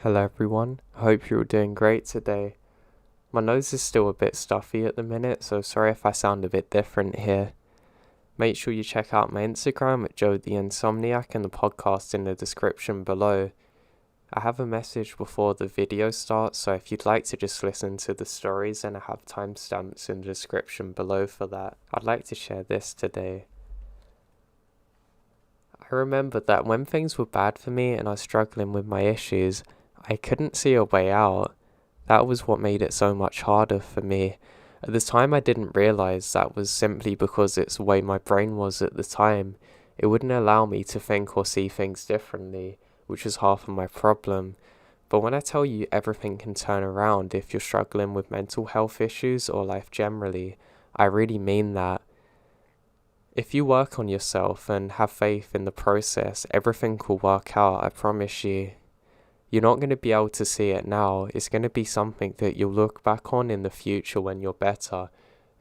Hello everyone, I hope you're all doing great today. My nose is still a bit stuffy at the minute, so sorry if I sound a bit different here. Make sure you check out my Instagram at Joe the Insomniac and the podcast in the description below. I have a message before the video starts, so if you'd like to just listen to the stories, then I have timestamps in the description below for that. I'd like to share this today. I remember that when things were bad for me and I was struggling with my issues, I couldn't see a way out. That was what made it so much harder for me. At the time I didn't realise that was simply because it's the way my brain was at the time. It wouldn't allow me to think or see things differently, which was half of my problem. But when I tell you everything can turn around if you're struggling with mental health issues or life generally, I really mean that. If you work on yourself and have faith in the process, everything will work out, I promise you. You're not going to be able to see it now. It's going to be something that you'll look back on in the future when you're better,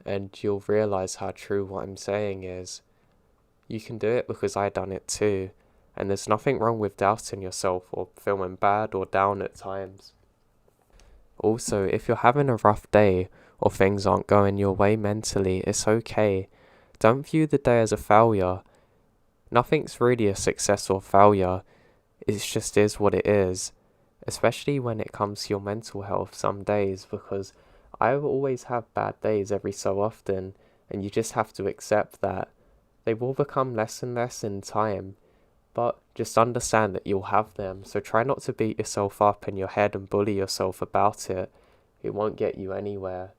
and you'll realise how true what I'm saying is. You can do it because I done it too, and there's nothing wrong with doubting yourself or feeling bad or down at times. Also, if you're having a rough day or things aren't going your way mentally, it's okay. Don't view the day as a failure. Nothing's really a success or failure. It just is what it is. Especially when it comes to your mental health some days, because I will always have bad days every so often, and you just have to accept that. They will become less and less in time, but just understand that you'll have them, so try not to beat yourself up in your head and bully yourself about it. It won't get you anywhere.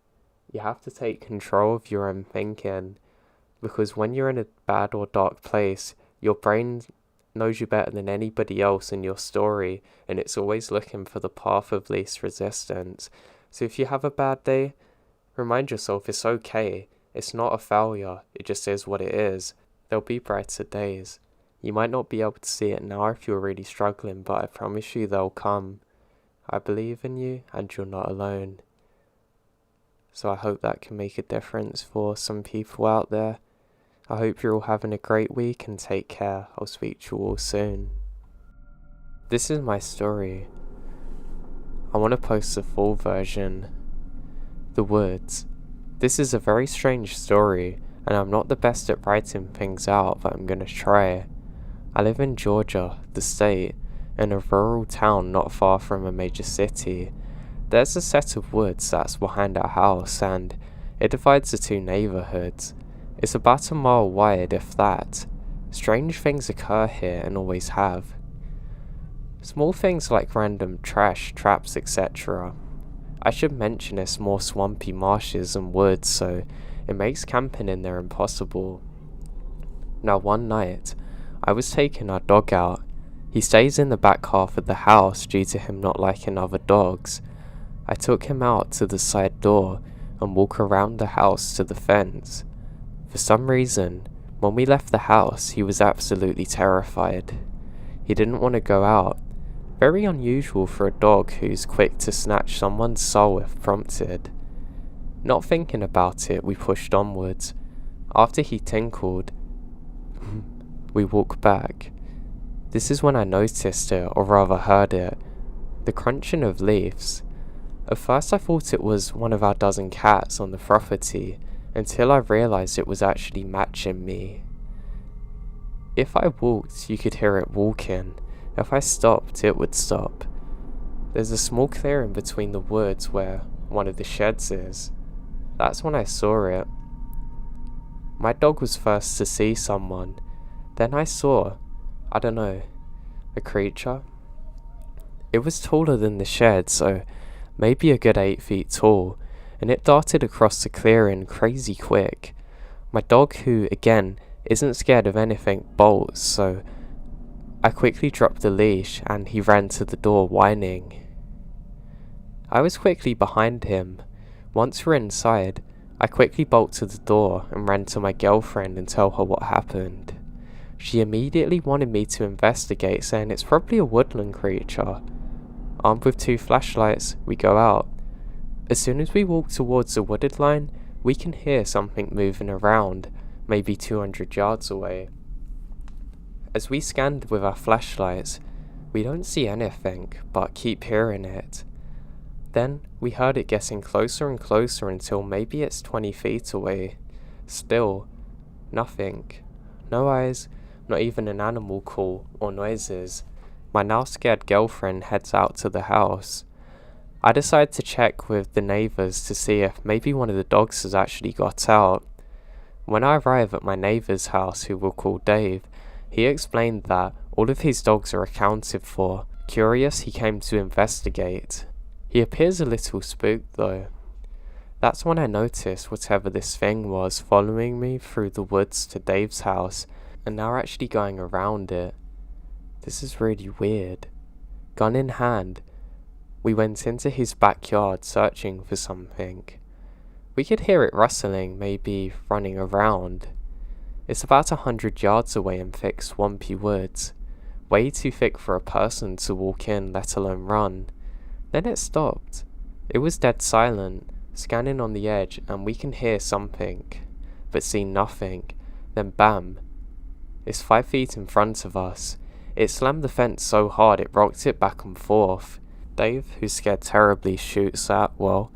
You have to take control of your own thinking, because when you're in a bad or dark place, your brain knows you better than anybody else in your story, and it's always looking for the path of least resistance. So if you have a bad day, remind yourself it's okay. It's not a failure, it just is what it is. There'll be brighter days. You might not be able to see it now if you're really struggling, but I promise you they'll come. I believe in you, and you're not alone. So I hope that can make a difference for some people out there. I hope you're all having a great week and take care. I'll speak to you all soon. This is my story. I want to post the full version. The Woods. This is a very strange story, and I'm not the best at writing things out, but I'm going to try. I live in Georgia, the state, in a rural town not far from a major city. There's a set of woods that's behind our house, and it divides the two neighborhoods. It's about a mile wide, if that. Strange things occur here and always have. Small things like random trash, traps, etc. I should mention it's more swampy marshes and woods, so it makes camping in there impossible. Now one night, I was taking our dog out. He stays in the back half of the house due to him not liking other dogs. I took him out to the side door and walk around the house to the fence. For some reason, when we left the house, he was absolutely terrified. He didn't want to go out. Very unusual for a dog who's quick to snatch someone's soul if prompted. Not thinking about it, we pushed onwards. After he tinkled, we walked back. This is when I noticed it, or rather heard it. The crunching of leaves. At first I thought it was one of our dozen cats on the property, until I realised it was actually matching me. If I walked, you could hear it walking. If I stopped, it would stop. There's a small clearing between the woods where one of the sheds is. That's when I saw it. My dog was first to see someone. Then I saw, I don't know, a creature. It was taller than the shed, so maybe a good 8 feet tall, and it darted across the clearing crazy quick. My dog, who, again, isn't scared of anything, bolts, so I quickly dropped the leash and he ran to the door whining. I was quickly behind him. Once we're inside, I quickly bolted the door and ran to my girlfriend and tell her what happened. She immediately wanted me to investigate, saying it's probably a woodland creature. Armed with 2 flashlights, we go out. As soon as we walk towards the wooded line, we can hear something moving around, maybe 200 yards away. As we scanned with our flashlights, We don't see anything, but keep hearing it. Then we heard it getting closer and closer until maybe it's 20 feet away. Still, nothing. No eyes, not even an animal call or noises. My now scared girlfriend heads out to the house. I decide to check with the neighbours to see if maybe one of the dogs has actually got out. When I arrive at my neighbour's house, who we'll call Dave, he explained that all of his dogs are accounted for. Curious, he came to investigate. He appears a little spooked though. That's when I noticed whatever this thing was following me through the woods to Dave's house, and now actually going around it. This is really weird. Gun in hand, we went into his backyard searching for something. We could hear it rustling, maybe running around. It's about 100 yards away in thick swampy woods. Way too thick for a person to walk in, let alone run. Then it stopped. It was dead silent, scanning on the edge, and we can hear something, but see nothing. Then bam! It's 5 feet in front of us. It slammed the fence so hard it rocked it back and forth. Dave, who's scared terribly, shoots at, well,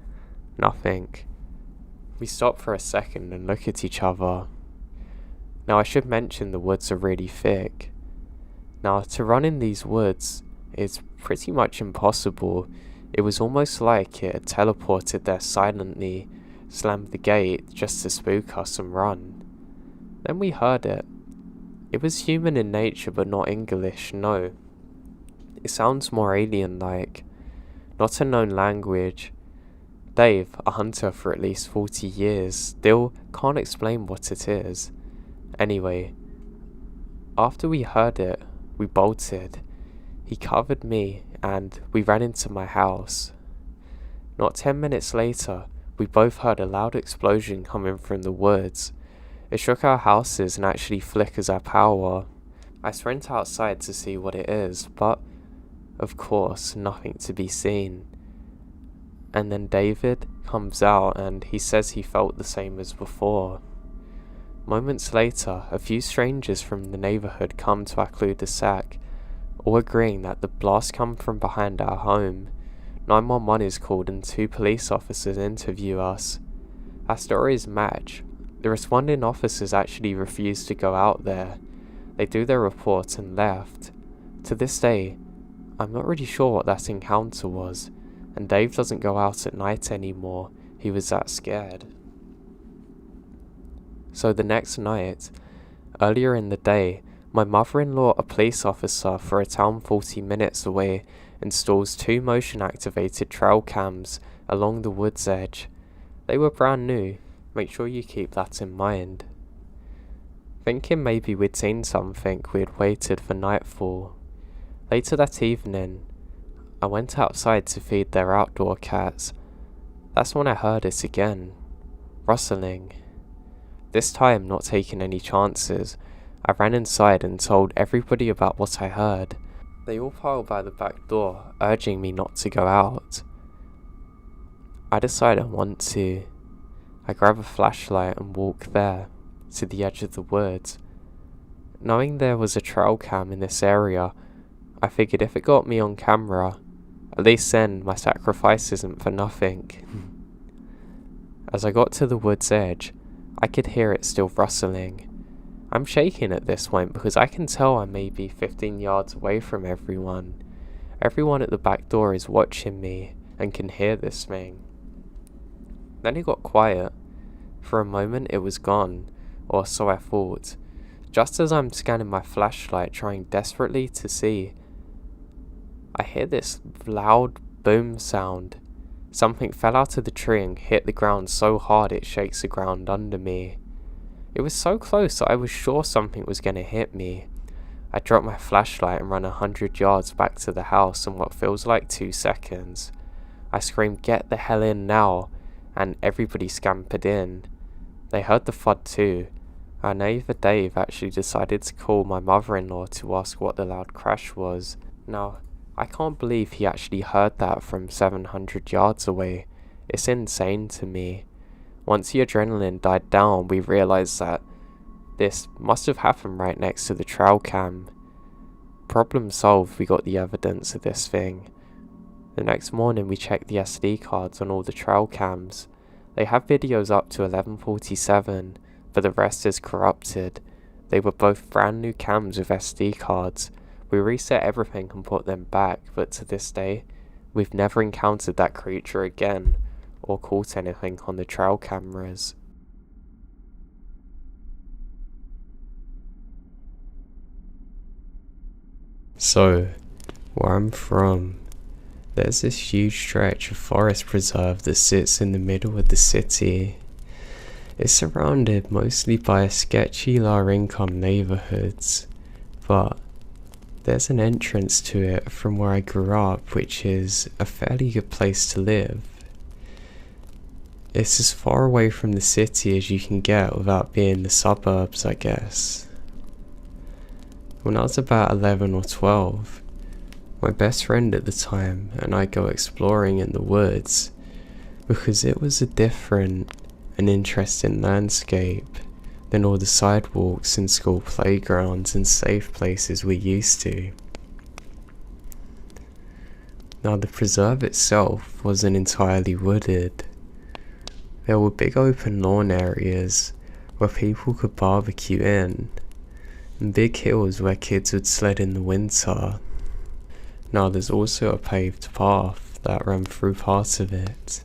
nothing. We stop for a second and look at each other. Now I should mention the woods are really thick. Now to run in these woods is pretty much impossible. It was almost like it had teleported there silently, slammed the gate just to spook us and run. Then we heard it. It was human in nature but not English, no. It sounds more alien-like. Not a known language. Dave, a hunter for at least 40 years, still can't explain what it is. Anyway, after we heard it, we bolted. He covered me and we ran into my house. Not 10 minutes later, we both heard a loud explosion coming from the woods. It shook our houses and actually flickers our power. I sprint outside to see what it is, but of course, nothing to be seen. And then David comes out and he says he felt the same as before. Moments later, a few strangers from the neighbourhood come to our cul-de-sac, all agreeing that the blast come from behind our home. 911 is called and 2 police officers interview us. Our stories match. The responding officers actually refused to go out there. They do their report and left. To this day, I'm not really sure what that encounter was, and Dave doesn't go out at night anymore. He was that scared. So the next night, earlier in the day, my mother-in-law, a police officer for a town 40 minutes away, installs 2 motion-activated trail cams along the wood's edge. They were brand new. Make sure you keep that in mind. Thinking maybe we'd seen something, we had waited for nightfall. Later that evening, I went outside to feed their outdoor cats. That's when I heard it again. Rustling. This time, not taking any chances, I ran inside and told everybody about what I heard. They all piled by the back door, urging me not to go out. I decide I want to. I grab a flashlight and walk there, to the edge of the woods. Knowing there was a trail cam in this area, I figured if it got me on camera, at least then my sacrifice isn't for nothing. As I got to the wood's edge, I could hear it still rustling. I'm shaking at this point because I can tell I'm maybe 15 yards away from everyone. Everyone at the back door is watching me and can hear this thing. Then it got quiet. For a moment it was gone, or so I thought. Just as I'm scanning my flashlight trying desperately to see, I hear this loud boom sound. Something fell out of the tree and hit the ground so hard it shakes the ground under me. It was so close that I was sure something was going to hit me. I drop my flashlight and run 100 yards back to the house in what feels like 2 seconds. I scream, "Get the hell in now!" and everybody scampered in. They heard the thud too. Our neighbour Dave actually decided to call my mother-in-law to ask what the loud crash was. Now, I can't believe he actually heard that from 700 yards away. It's insane to me. Once the adrenaline died down, we realised that this must have happened right next to the trail cam. problem solved, we got the evidence of this thing. The next morning we checked the SD cards on all the trail cams. They have videos up to 11:47, but the rest is corrupted. They were both brand new cams with SD cards. We reset everything and put them back, but to this day, we've never encountered that creature again, or caught anything on the trail cameras. So, where I'm from, there's this huge stretch of forest preserve that sits in the middle of the city. It's surrounded mostly by sketchy lower-income neighborhoods, but there's an entrance to it from where I grew up, which is a fairly good place to live. It's as far away from the city as you can get without being in the suburbs, I guess. When I was about 11 or 12, my best friend at the time and I go exploring in the woods because it was a different and interesting landscape than all the sidewalks and school playgrounds and safe places we used to. Now the preserve itself wasn't entirely wooded. There were big open lawn areas where people could barbecue in, and big hills where kids would sled in the winter. Now there's also a paved path that ran through part of it.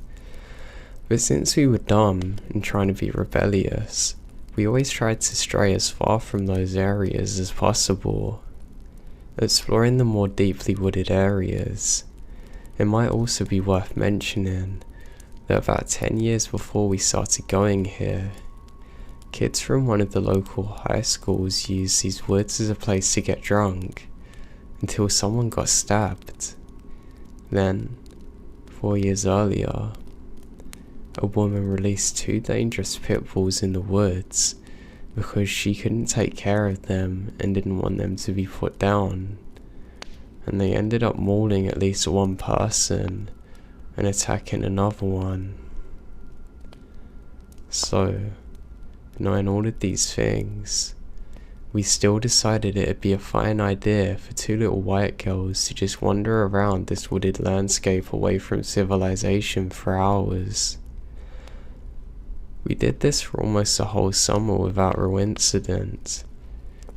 But since we were dumb and trying to be rebellious, we always tried to stray as far from those areas as possible. Exploring the more deeply wooded areas, it might also be worth mentioning that about 10 years before we started going here, kids from one of the local high schools used these woods as a place to get drunk until someone got stabbed. Then, 4 years earlier, a woman released 2 dangerous pit bulls in the woods because she couldn't take care of them and didn't want them to be put down, and they ended up mauling at least one person and attacking another one. So, knowing all of these things, we still decided it'd be a fine idea for 2 little white girls to just wander around this wooded landscape away from civilization for hours. We did this for almost a whole summer without a incident.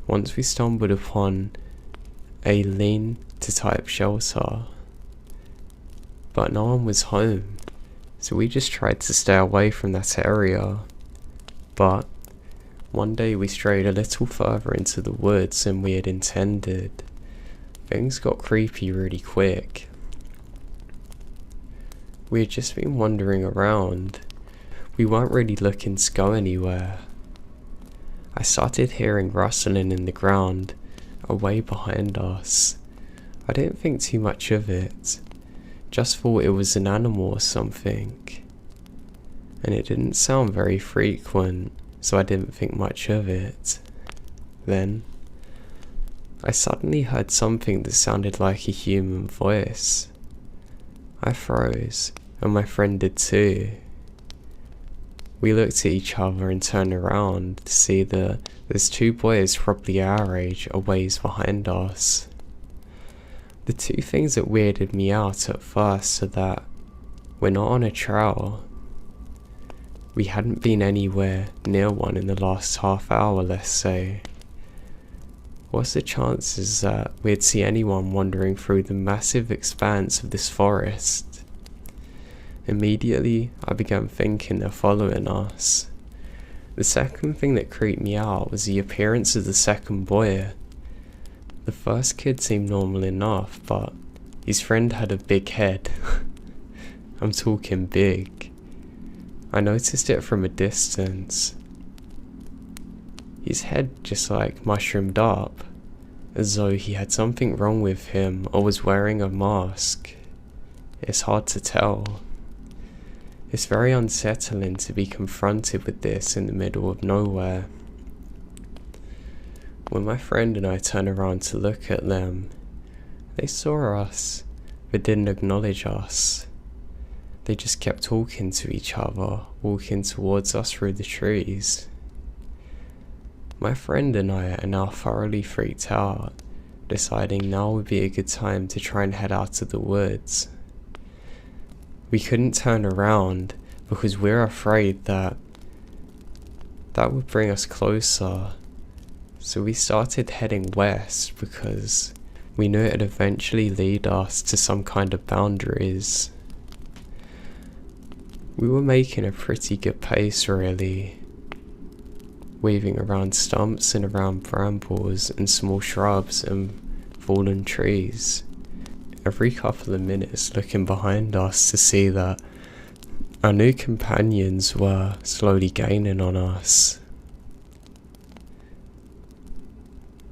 Once we stumbled upon a lean-to-type shelter, but no one was home, so we just tried to stay away from that area. But one day we strayed a little further into the woods than we had intended. Things got creepy really quick. We had just been wandering around. We weren't really looking to go anywhere. I started hearing rustling in the ground away behind us. I didn't think too much of it, just thought it was an animal or something. And it didn't sound very frequent, so I didn't think much of it. Then, I suddenly heard something that sounded like a human voice. I froze, and my friend did too. We looked at each other and turned around to see that there's 2 boys probably our age a ways behind us. The 2 things that weirded me out at first are that we're not on a trail. We hadn't been anywhere near one in the last half hour, let's say. What's the chances that we'd see anyone wandering through the massive expanse of this forest? Immediately, I began thinking they're following us. The second thing that creeped me out was the appearance of the second boy. The first kid seemed normal enough, but his friend had a big head. I'm talking big. I noticed it from a distance. His head just like mushroomed up, as though he had something wrong with him or was wearing a mask. It's hard to tell. It's very unsettling to be confronted with this in the middle of nowhere. When my friend and I turned around to look at them, they saw us, but didn't acknowledge us. They just kept talking to each other, walking towards us through the trees. My friend and I are now thoroughly freaked out, deciding now would be a good time to try and head out to the woods. We couldn't turn around because we're afraid that would bring us closer. So we started heading west because we knew it'd eventually lead us to some kind of boundaries. We were making a pretty good pace really, weaving around stumps and around brambles and small shrubs and fallen trees. Every couple of minutes looking behind us to see that our new companions were slowly gaining on us.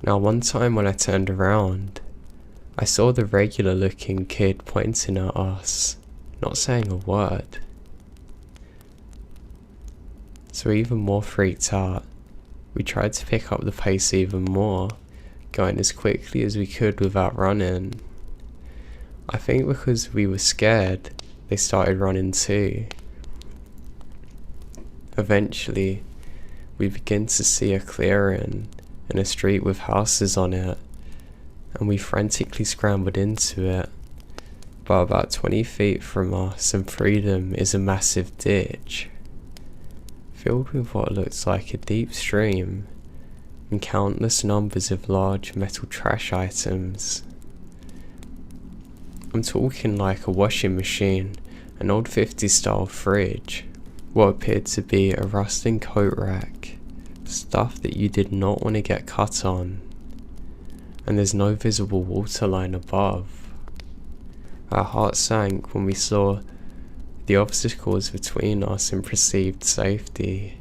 Now one time when I turned around, I saw the regular looking kid pointing at us, not saying a word. So even more freaked out, we tried to pick up the pace even more, going as quickly as we could without running. I think because we were scared, they started running too. Eventually, we began to see a clearing and a street with houses on it, and we frantically scrambled into it. But about 20 feet from us and freedom is a massive ditch, filled with what looks like a deep stream and countless numbers of large metal trash items. I'm talking like a washing machine, an old 50s style fridge, what appeared to be a rusting coat rack, stuff that you did not want to get cut on, and there's no visible waterline above. Our hearts sank when we saw the obstacles between us and perceived safety.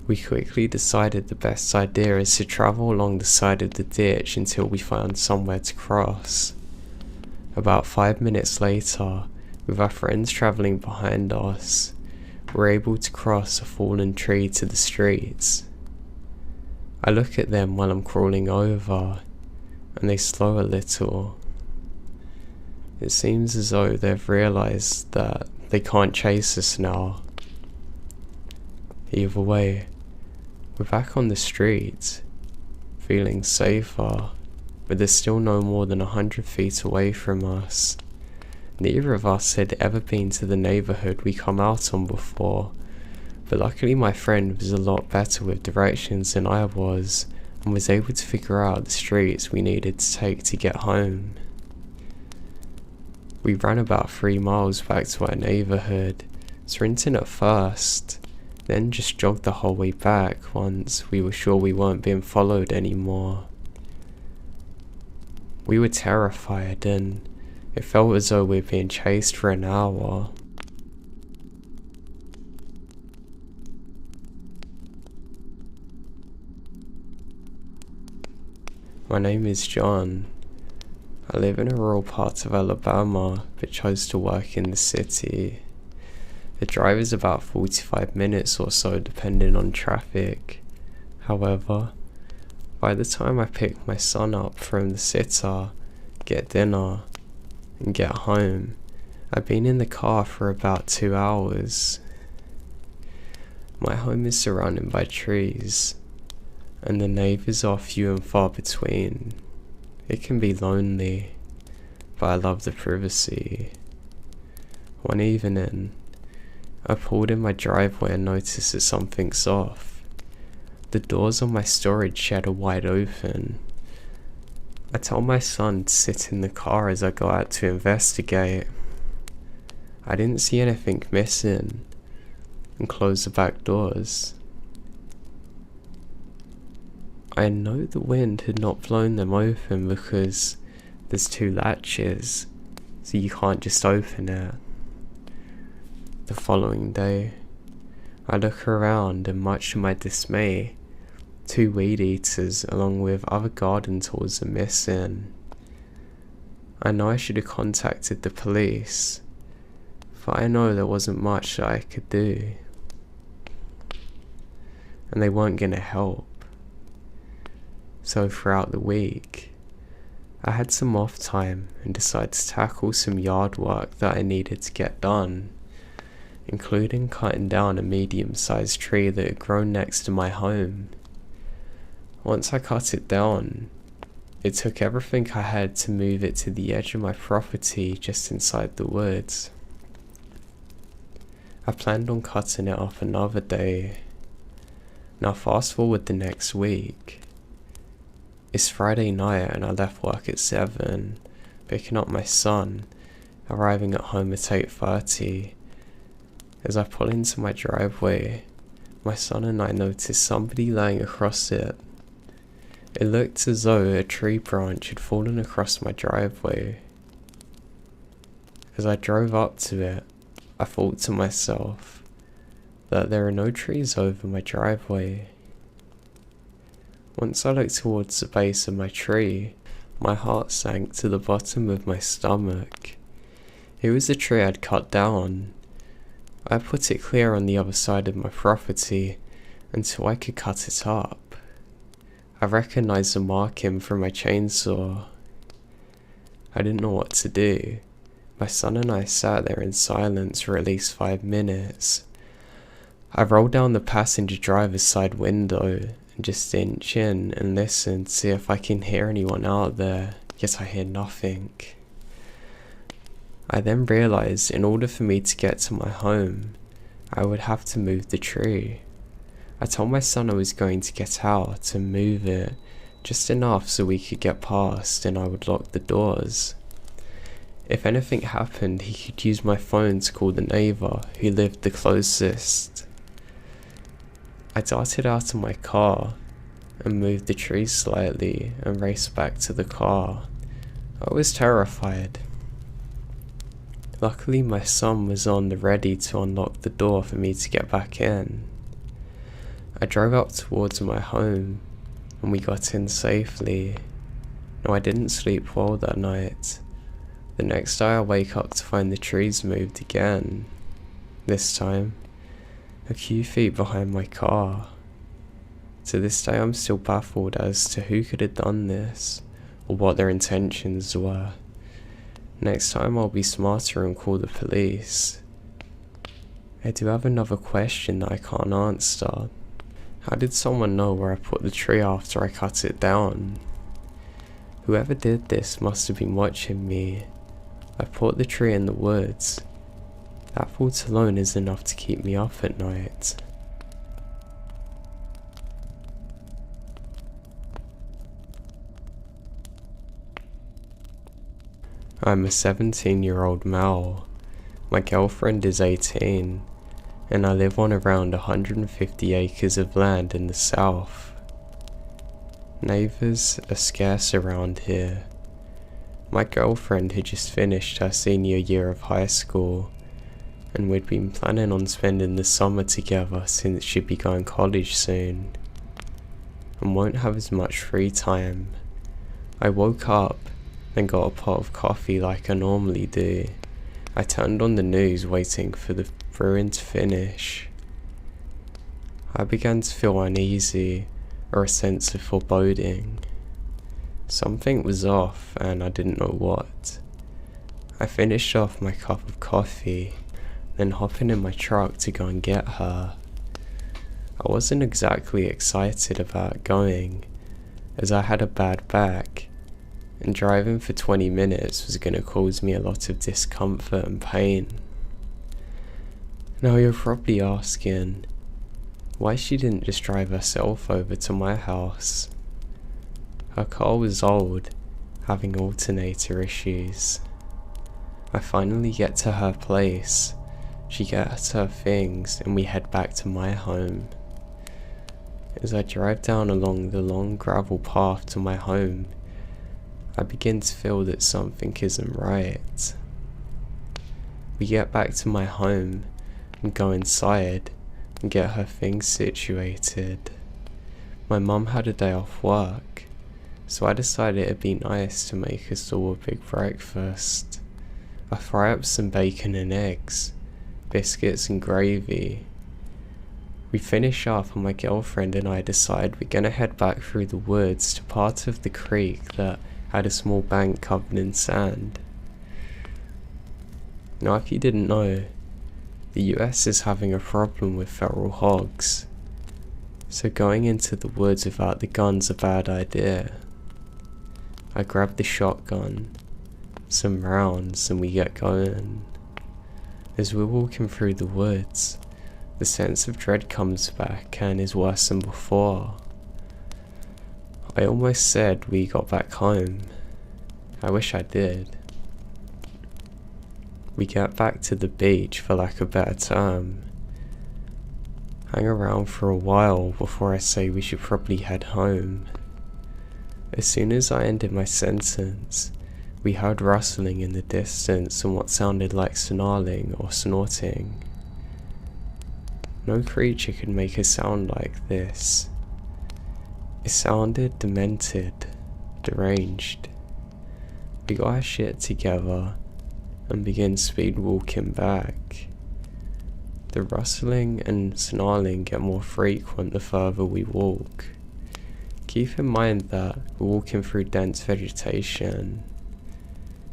We quickly decided the best idea is to travel along the side of the ditch until we found somewhere to cross. About 5 minutes later, with our friends travelling behind us, we were able to cross a fallen tree to the streets. I look at them while I'm crawling over, and they slow a little. It seems as though they've realised that they can't chase us now. Either way, we're back on the street, feeling safer, but they're still no more than 100 feet away from us. Neither of us had ever been to the neighbourhood we come out on before, but luckily my friend was a lot better with directions than I was, and was able to figure out the streets we needed to take to get home. We ran about 3 miles back to our neighbourhood, sprinting at first, then just jogged the whole way back once we were sure we weren't being followed anymore. We were terrified and it felt as though we were being chased for an hour. My name is John. I live in a rural part of Alabama, but chose to work in the city. The drive is about 45 minutes or so depending on traffic. However, by the time I pick my son up from the sitter, get dinner, and get home, I've been in the car for about 2 hours. My home is surrounded by trees, and the neighbours are few and far between. It can be lonely, but I love the privacy. One evening, I pulled in my driveway and noticed that something's off. The doors on my storage shed are wide open. I tell my son to sit in the car as I go out to investigate. I didn't see anything missing, and close the back doors. I know the wind had not blown them open because there's 2 latches, so you can't just open it. The following day, I look around and much to my dismay, 2 weed eaters along with other garden tools are missing. I know I should have contacted the police, but I know there wasn't much that I could do, and they weren't gonna help. So throughout the week, I had some off time and decided to tackle some yard work that I needed to get done, including cutting down a medium-sized tree that had grown next to my home. Once I cut it down, It took everything I had to move it to the edge of my property just inside the woods. I planned on cutting it off another day. Now fast forward the next week. It's Friday night and I left work at 7, picking up my son, arriving at home at 8:30. As I pull into my driveway, my son and I noticed somebody laying across it. It looked as though a tree branch had fallen across my driveway. As I drove up to it, I thought to myself that there are no trees over my driveway. Once I looked towards the base of my tree, my heart sank to the bottom of my stomach. It was a tree I'd cut down. I put it clear on the other side of my property until I could cut it up. I recognized the marking from my chainsaw. I didn't know what to do. My son and I sat there in silence for at least 5 minutes. I rolled down the passenger driver's side window and just inch in and listen to see if I can hear anyone out there, yet I hear nothing. I then realized in order for me to get to my home, I would have to move the tree. I told my son I was going to get out and move it, just enough so we could get past and I would lock the doors. If anything happened, he could use my phone to call the neighbor who lived the closest. I darted out of my car and moved the tree slightly and raced back to the car. I was terrified. Luckily my son was on the ready to unlock the door for me to get back in. I drove up towards my home and we got in safely. No, I didn't sleep well that night. The next day I wake up to find the trees moved again. This time, a few feet behind my car. To this day I'm still baffled as to who could have done this or what their intentions were. Next time I'll be smarter and call the police. I do have another question that I can't answer. How did someone know where I put the tree after I cut it down? Whoever did this must have been watching me. I put the tree in the woods. That thought alone is enough to keep me up at night. I'm a 17-year-old male. My girlfriend is 18, and I live on around 150 acres of land in the south. Neighbours are scarce around here. My girlfriend had just finished her senior year of high school, and we'd been planning on spending the summer together since she'd be going college soon, and won't have as much free time. I woke up and got a pot of coffee like I normally do. I turned on the news waiting for the brewing to finish. I began to feel uneasy, or a sense of foreboding. Something was off and I didn't know what. I finished off my cup of coffee, then hopping in my truck to go and get her. I wasn't exactly excited about going, as I had a bad back, and driving for 20 minutes was going to cause me a lot of discomfort and pain. Now you're probably asking, why she didn't just drive herself over to my house? Her car was old, having alternator issues. I finally get to her place, she gets her things and we head back to my home. As I drive down along the long gravel path to my home, I begin to feel that something isn't right. We get back to my home and go inside and get her things situated. My mum had a day off work, so I decided it'd be nice to make us all a big breakfast. I fry up some bacon and eggs, biscuits and gravy. We finish up and my girlfriend and I decide we're gonna head back through the woods to part of the creek that had a small bank covered in sand. Now if you didn't know, the US is having a problem with feral hogs, so going into the woods without the gun's a bad idea. I grab the shotgun, some rounds, and we get going. As we're walking through the woods, the sense of dread comes back and is worse than before. I almost said we got back home. I wish I did. We get back to the beach, for lack of a better term. Hang around for a while before I say we should probably head home. As soon as I ended my sentence, we heard rustling in the distance and what sounded like snarling or snorting. No creature could make a sound like this. It sounded demented, deranged. We got our shit together and began speed walking back. The rustling and snarling get more frequent the further we walk. Keep in mind that we're walking through dense vegetation.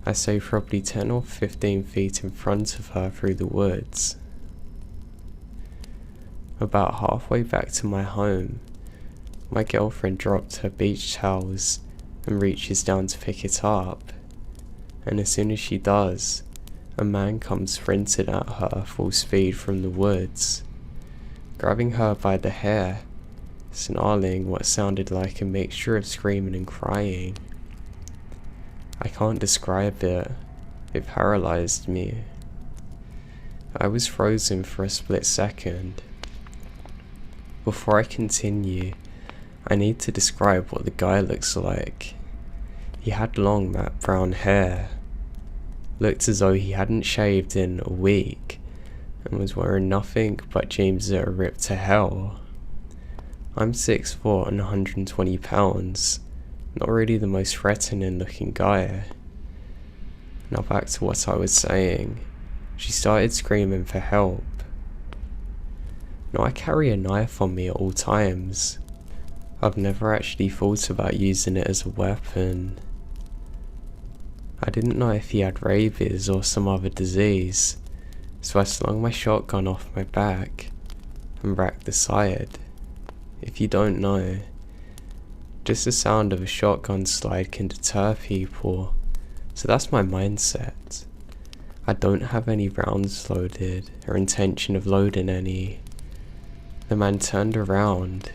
I say probably 10 or 15 feet in front of her through the woods. About halfway back to my home, my girlfriend dropped her beach towels and reaches down to pick it up, and as soon as she does, a man comes sprinting at her full speed from the woods, grabbing her by the hair, snarling what sounded like a mixture of screaming and crying. I can't describe it. It paralyzed me. I was frozen for a split second. Before I continue, I need to describe what the guy looks like. He had long matte brown hair, looked as though he hadn't shaved in a week, and was wearing nothing but jeans that are ripped to hell. I'm 6'4" and 120 pounds, not really the most threatening looking guy. Now back to what I was saying. She started screaming for help. Now I carry a knife on me at all times. I've never actually thought about using it as a weapon. I didn't know if he had rabies or some other disease, so I slung my shotgun off my back and racked the side. If you don't know, just the sound of a shotgun slide can deter people, so that's my mindset. I don't have any rounds loaded or intention of loading any. The man turned around,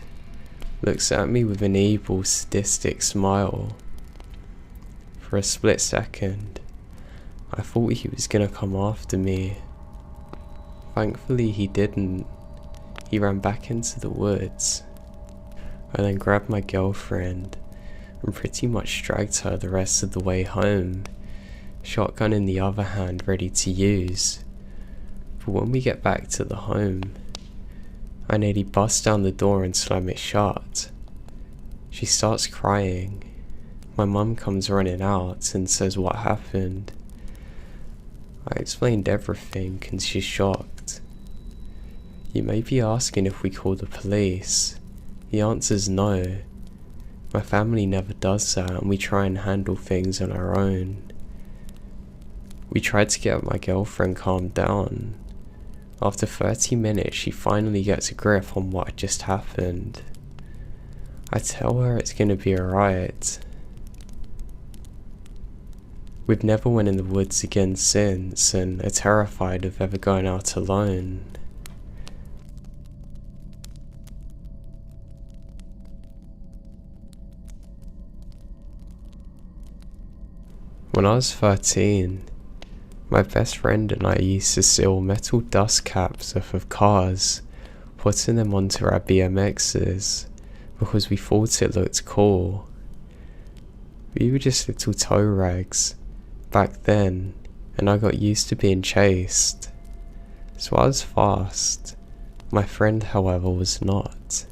looks at me with an evil, sadistic smile. For a split second, I thought he was gonna come after me. Thankfully he didn't. He ran back into the woods. I then grabbed my girlfriend and pretty much dragged her the rest of the way home, shotgun in the other hand ready to use. But when we get back to the home, I nearly bust down the door and slam it shut. She starts crying. My mum comes running out and says what happened. I explained everything and she's shocked. You may be asking if we call the police. The answer's no. My family never does that and we try and handle things on our own. We tried to get my girlfriend calmed down. After 30 minutes she finally gets a grip on what had just happened. I tell her it's gonna be alright. We've never went in the woods again since and are terrified of ever going out alone. When I was 13, my best friend and I used to seal metal dust caps off of cars, putting them onto our BMXs, because we thought it looked cool. We were just little toe rags back then, and I got used to being chased. So I was fast. My friend, however, was not.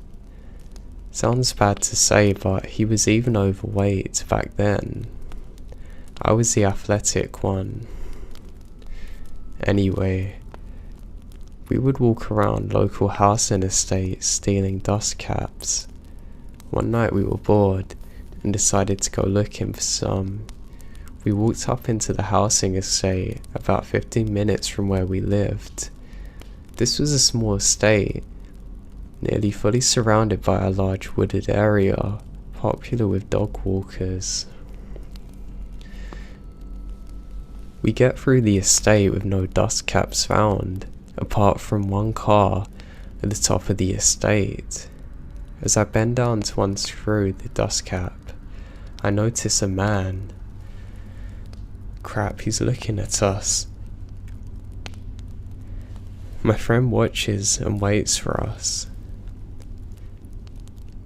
Sounds bad to say, but he was even overweight back then. I was the athletic one. Anyway, we would walk around local housing estates stealing dust caps. One night we were bored and decided to go looking for some. We walked up into the housing estate about 15 minutes from where we lived. This was a small estate, nearly fully surrounded by a large wooded area, popular with dog walkers. We get through the estate with no dust caps found, apart from one car at the top of the estate. As I bend down to unscrew the dust cap, I notice a man. Crap, he's looking at us. My friend watches and waits for us.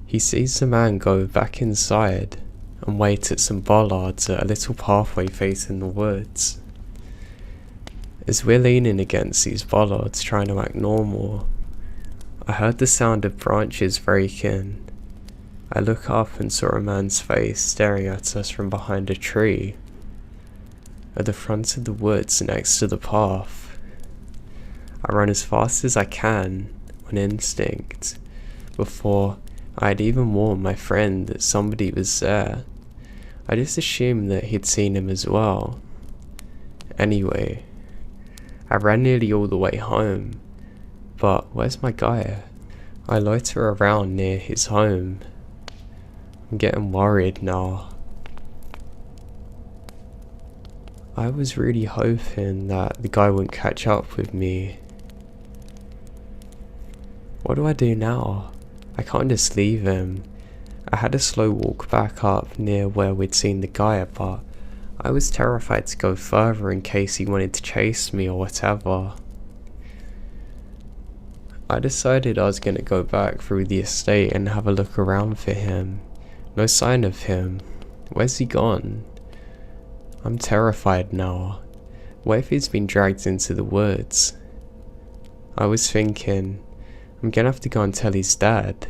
He sees the man go back inside and wait at some bollards at a little pathway facing the woods. As we're leaning against these bollards trying to act normal, I heard the sound of branches breaking. I look up and saw a man's face staring at us from behind a tree at the front of the woods next to the path. I run as fast as I can on instinct before I had even warned my friend that somebody was there. I just assumed that he'd seen him as well. Anyway, I ran nearly all the way home, but where's my guy? I loiter around near his home. I'm getting worried now. I was really hoping that the guy wouldn't catch up with me. What do I do now? I can't just leave him. I had a slow walk back up near where we'd seen the guy, but I was terrified to go further in case he wanted to chase me or whatever. I decided I was going to go back through the estate and have a look around for him. No sign of him. Where's he gone? I'm terrified now. What if he's been dragged into the woods? I was thinking, I'm gonna have to go and tell his dad.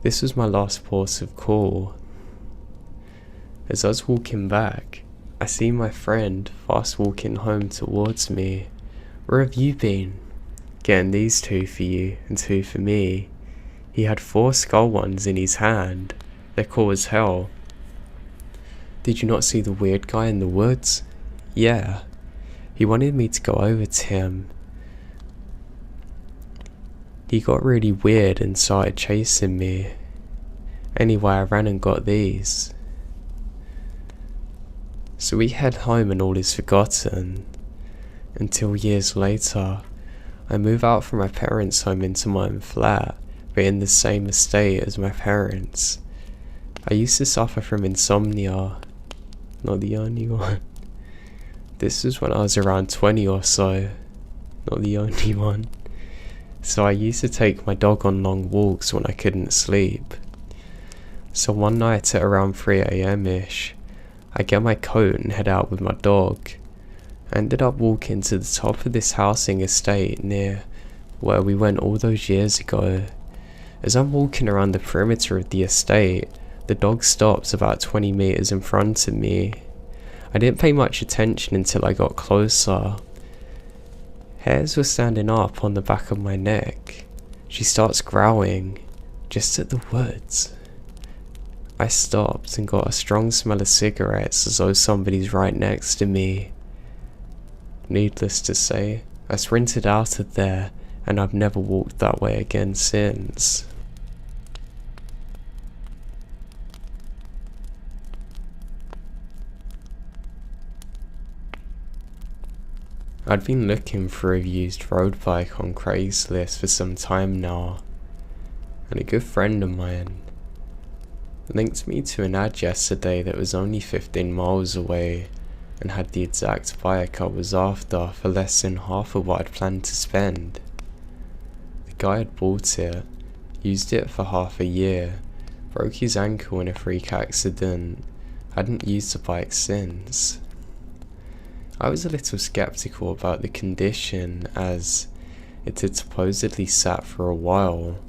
This was my last port of call. As I was walking back, I see my friend fast walking home towards me. Where have you been? Getting these 2 for you and 2 for me. He had 4 skull ones in his hand. They're cool as hell. Did you not see the weird guy in the woods? Yeah. He wanted me to go over to him. He got really weird and started chasing me. Anyway, I ran and got these. So we head home and all is forgotten. Until years later, I move out from my parents' home into my own flat, but in the same estate as my parents. I used to suffer from insomnia. Not the only one. This was when I was around 20 or so. Not the only one. So I used to take my dog on long walks when I couldn't sleep. So one night at around 3 AM-ish, I get my coat and head out with my dog. I ended up walking to the top of this housing estate near where we went all those years ago. As I'm walking around the perimeter of the estate, the dog stops about 20 meters in front of me. I didn't pay much attention until I got closer. Hairs were standing up on the back of my neck. She starts growling, just at the woods. I stopped and got a strong smell of cigarettes as though somebody's right next to me. Needless to say, I sprinted out of there and I've never walked that way again since. I'd been looking for a used road bike on Craigslist for some time now, and a good friend of mine linked me to an ad yesterday that was only 15 miles away and had the exact bike I was after for less than half of what I'd planned to spend. The guy had bought it, used it for half a year, broke his ankle in a freak accident, hadn't used the bike since. I was a little skeptical about the condition as it had supposedly sat for a while.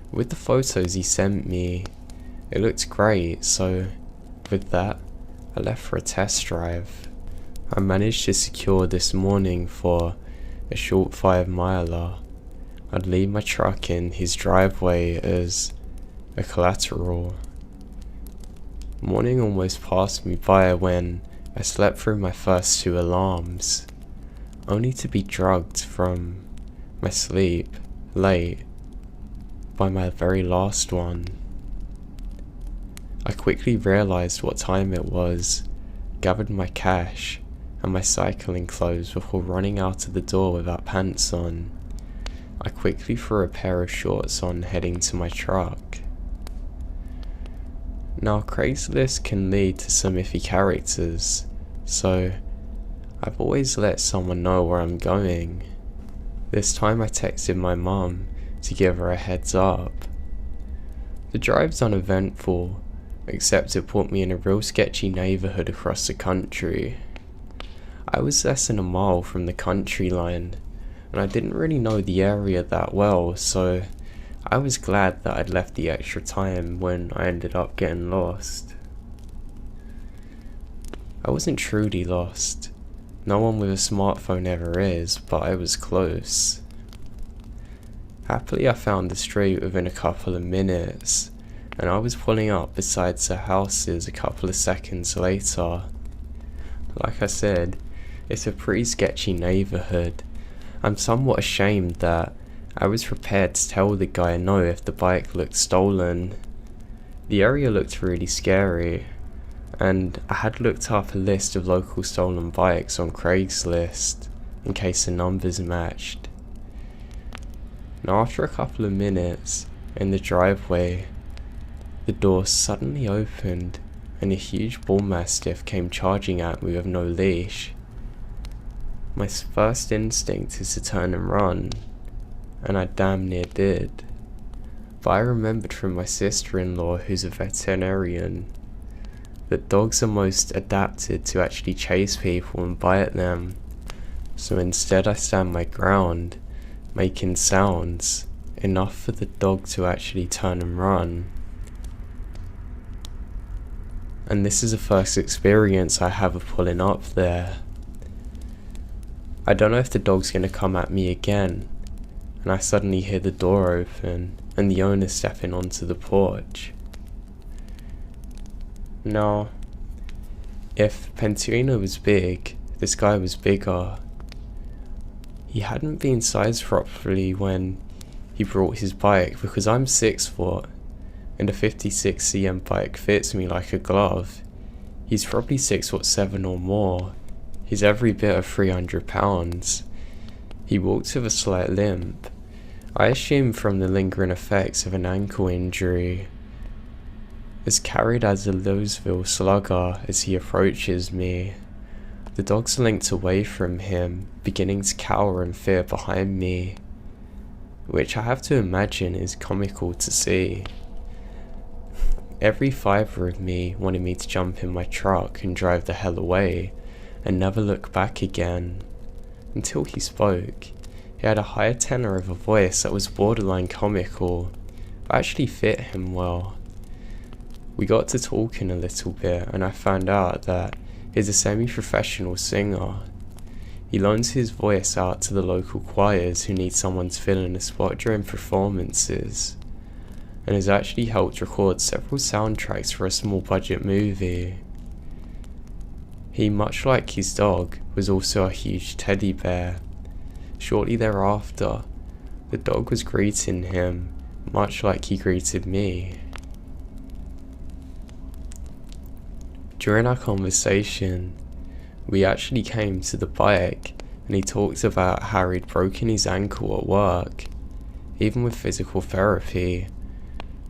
With the photos he sent me, it looked great, so with that, I left for a test drive. I managed to secure this morning for a short 5-miler. I'd leave my truck in his driveway as a collateral. Morning almost passed me by when I slept through my first 2 alarms, only to be drugged from my sleep late by my very last one. I quickly realized what time it was, gathered my cash, and my cycling clothes before running out of the door without pants on. I quickly threw a pair of shorts on heading to my truck. Now Craigslist can lead to some iffy characters, so I've always let someone know where I'm going. This time I texted my mum to give her a heads up. The drive's uneventful, except it put me in a real sketchy neighbourhood across the country. I was less than a mile from the country line, and I didn't really know the area that well, so I was glad that I'd left the extra time when I ended up getting lost. I wasn't truly lost. No one with a smartphone ever is, but I was close. Happily I found the street within a couple of minutes, and I was pulling up beside the houses a couple of seconds later. Like I said, it's a pretty sketchy neighbourhood. I'm somewhat ashamed that I was prepared to tell the guy no if the bike looked stolen. The area looked really scary, and I had looked up a list of local stolen bikes on Craigslist in case the numbers matched. Now after a couple of minutes in the driveway, the door suddenly opened and a huge bull mastiff came charging at me with no leash. My first instinct is to turn and run, and I damn near did. But I remembered from my sister-in-law, who's a veterinarian, that dogs are most adapted to actually chase people and bite them. So instead I stand my ground, making sounds, enough for the dog to actually turn and run. And this is the first experience I have of pulling up there. I don't know if the dog's gonna come at me again, and I suddenly hear the door open and the owner stepping onto the porch. Now, if Pentuino was big, this guy was bigger. He hadn't been sized properly when he brought his bike, because I'm 6 foot and a 56cm bike fits me like a glove. He's probably 6'7" or more. He's every bit of 300 pounds. He walks with a slight limp. I assume from the lingering effects of an ankle injury. As carried as a Louisville slugger as he approaches me. The dog's linked away from him, beginning to cower in fear behind me, which I have to imagine is comical to see. Every fibre of me wanted me to jump in my truck and drive the hell away, and never look back again, until he spoke. He had a higher tenor of a voice that was borderline comical, but actually fit him well. We got to talking a little bit, and I found out that he's a semi-professional singer. He loans his voice out to the local choirs who need someone to fill in a spot during performances, and has actually helped record several soundtracks for a small budget movie. He, much like his dog, was also a huge teddy bear. Shortly thereafter, the dog was greeting him, much like he greeted me. During our conversation, we actually came to the bike, and he talked about how he'd broken his ankle at work. Even with physical therapy,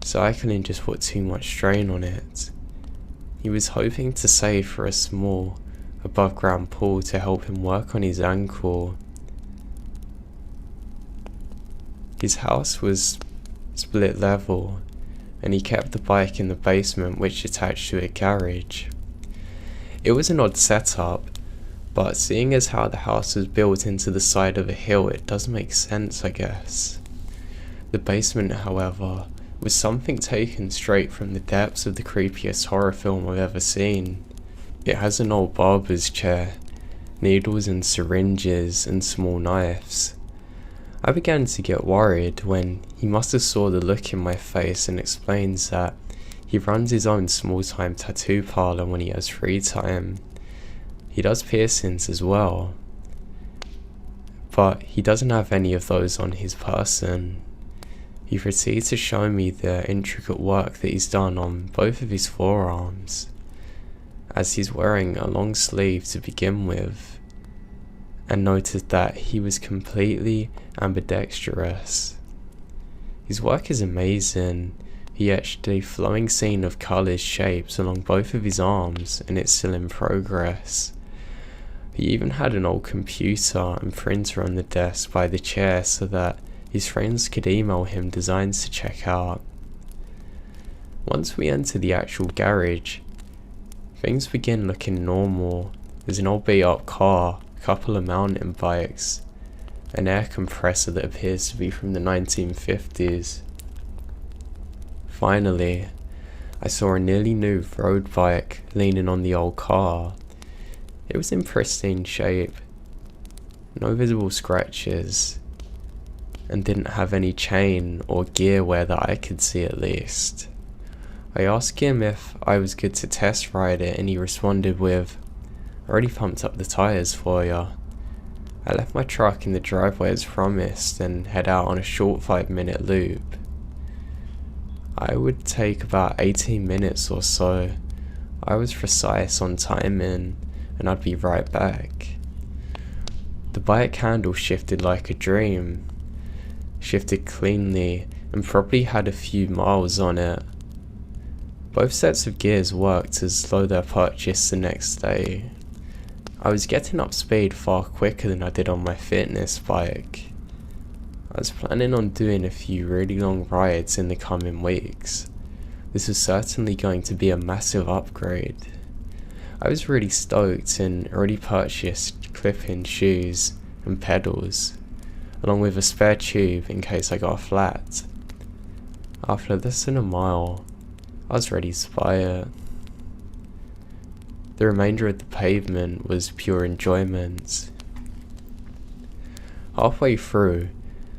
cycling just put too much strain on it. He was hoping to save for a small, above ground pool to help him work on his ankle. His house was split level, and he kept the bike in the basement, which attached to a garage. It was an odd setup, but seeing as how the house was built into the side of a hill, it does make sense, I guess. The basement, however, was something taken straight from the depths of the creepiest horror film I've ever seen. It has an old barber's chair, needles and syringes and small knives. I began to get worried when he must have saw the look in my face and explains that he runs his own small-time tattoo parlor when he has free time. He does piercings as well, but he doesn't have any of those on his person. He proceeds to show me the intricate work that he's done on both of his forearms. as he's wearing a long sleeve to begin with, and noted that he was completely ambidextrous. His work is amazing. He etched a flowing scene of colours, shapes along both of his arms, and it's still in progress. He even had an old computer and printer on the desk by the chair so that his friends could email him designs to check out. Once we enter the actual garage, things begin looking normal. There's an old beat up car, a couple of mountain bikes, an air compressor that appears to be from the 1950s. Finally, I saw a nearly new road bike leaning on the old car. It was in pristine shape, no visible scratches, and didn't have any chain or gear wear that I could see at least. I asked him if I was good to test ride it, and he responded with, "I already pumped up the tyres for ya." I left my truck in the driveway as promised and head out on a short 5-minute loop. I would take about 18 minutes or so. I was precise on timing, and I'd be right back. The bike handle shifted like a dream, shifted cleanly, and probably had a few miles on it. Both sets of gears worked as though they're purchased the next day. I was getting up speed far quicker than I did on my fitness bike. I was planning on doing a few really long rides in the coming weeks. This was certainly going to be a massive upgrade. I was really stoked and already purchased clip-in shoes and pedals, along with a spare tube in case I got flat. After less than a mile, I was ready to buy it. The remainder of the pavement was pure enjoyment. Halfway through,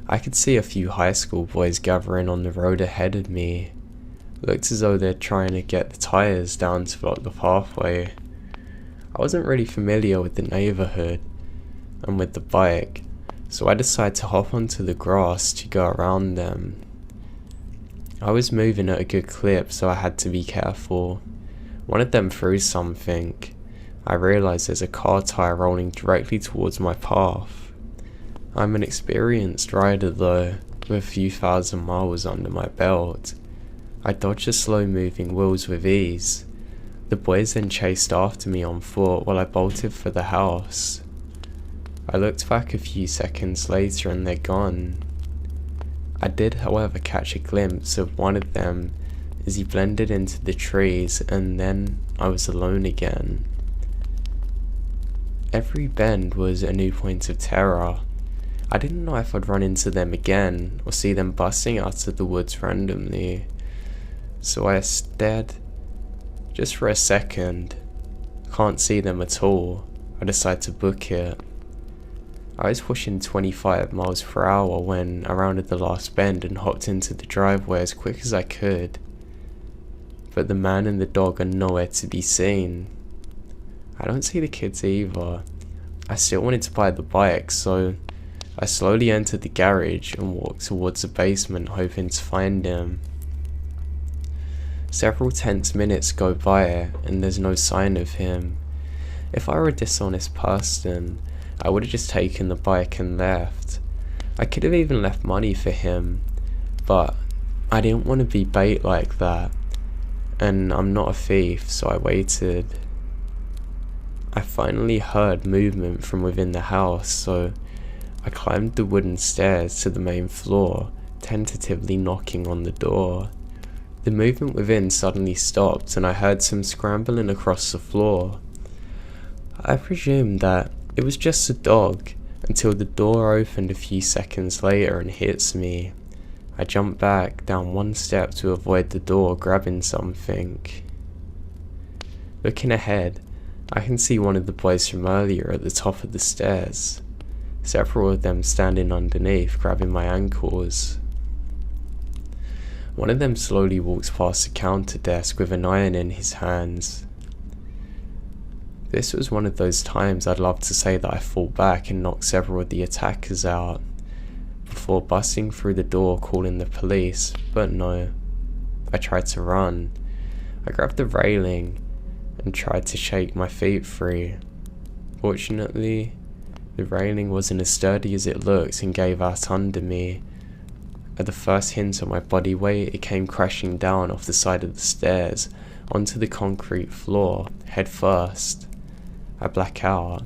I could see a few high school boys gathering on the road ahead of me. It looked as though they're trying to get the tyres down to block the pathway. I wasn't really familiar with the neighbourhood and with the bike, so I decided to hop onto the grass to go around them. I was moving at a good clip, so I had to be careful. One of them threw something. I realised there's a car tyre rolling directly towards my path. I'm an experienced rider though, with a few thousand miles under my belt. I dodged the slow moving wheels with ease. The boys then chased after me on foot while I bolted for the house. I looked back a few seconds later and they're gone. I did however catch a glimpse of one of them as he blended into the trees, and then I was alone again. Every bend was a new point of terror. I didn't know if I'd run into them again or see them busting out of the woods randomly, so I stared just for a second. Can't see them at all. I decided to book it. I was pushing 25 miles per hour when I rounded the last bend and hopped into the driveway as quick as I could. But the man and the dog are nowhere to be seen. I don't see the kids either. I still wanted to buy the bike, so I slowly entered the garage and walked towards the basement hoping to find him. Several tense minutes go by and there's no sign of him. If I were a dishonest person, I would have just taken the bike and left. I could have even left money for him, but I didn't want to be bait like that, and I'm not a thief, so I waited. I finally heard movement from within the house, so I climbed the wooden stairs to the main floor, tentatively knocking on the door. The movement within suddenly stopped and I heard some scrambling across the floor. I presumed that it was just a dog until the door opened a few seconds later and hits me. I jumped back down one step to avoid the door, grabbing something. Looking ahead, I can see one of the boys from earlier at the top of the stairs. Several of them standing underneath, grabbing my ankles. One of them slowly walks past the counter desk with an iron in his hands. This was one of those times I'd love to say that I fought back and knocked several of the attackers out, before busting through the door calling the police, but no. I tried to run. I grabbed the railing and tried to shake my feet free. Fortunately, the railing wasn't as sturdy as it looked and gave out under me. At the first hint of my body weight, it came crashing down off the side of the stairs onto the concrete floor, head first. I black out.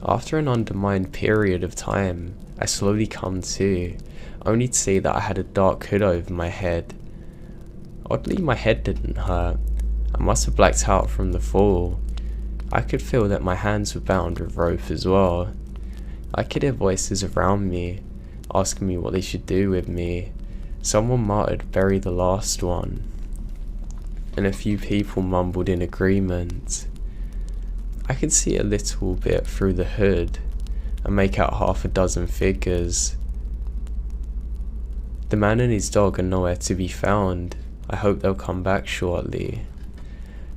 After an undermined period of time, I slowly come to, only to see that I had a dark hood over my head. Oddly, my head didn't hurt. I must have blacked out from the fall. I could feel that my hands were bound with rope as well. I could hear voices around me, asking me what they should do with me. Someone muttered, "Bury the last one," and a few people mumbled in agreement. I could see a little bit through the hood and make out half a dozen figures. The man and his dog are nowhere to be found. I hope they'll come back shortly.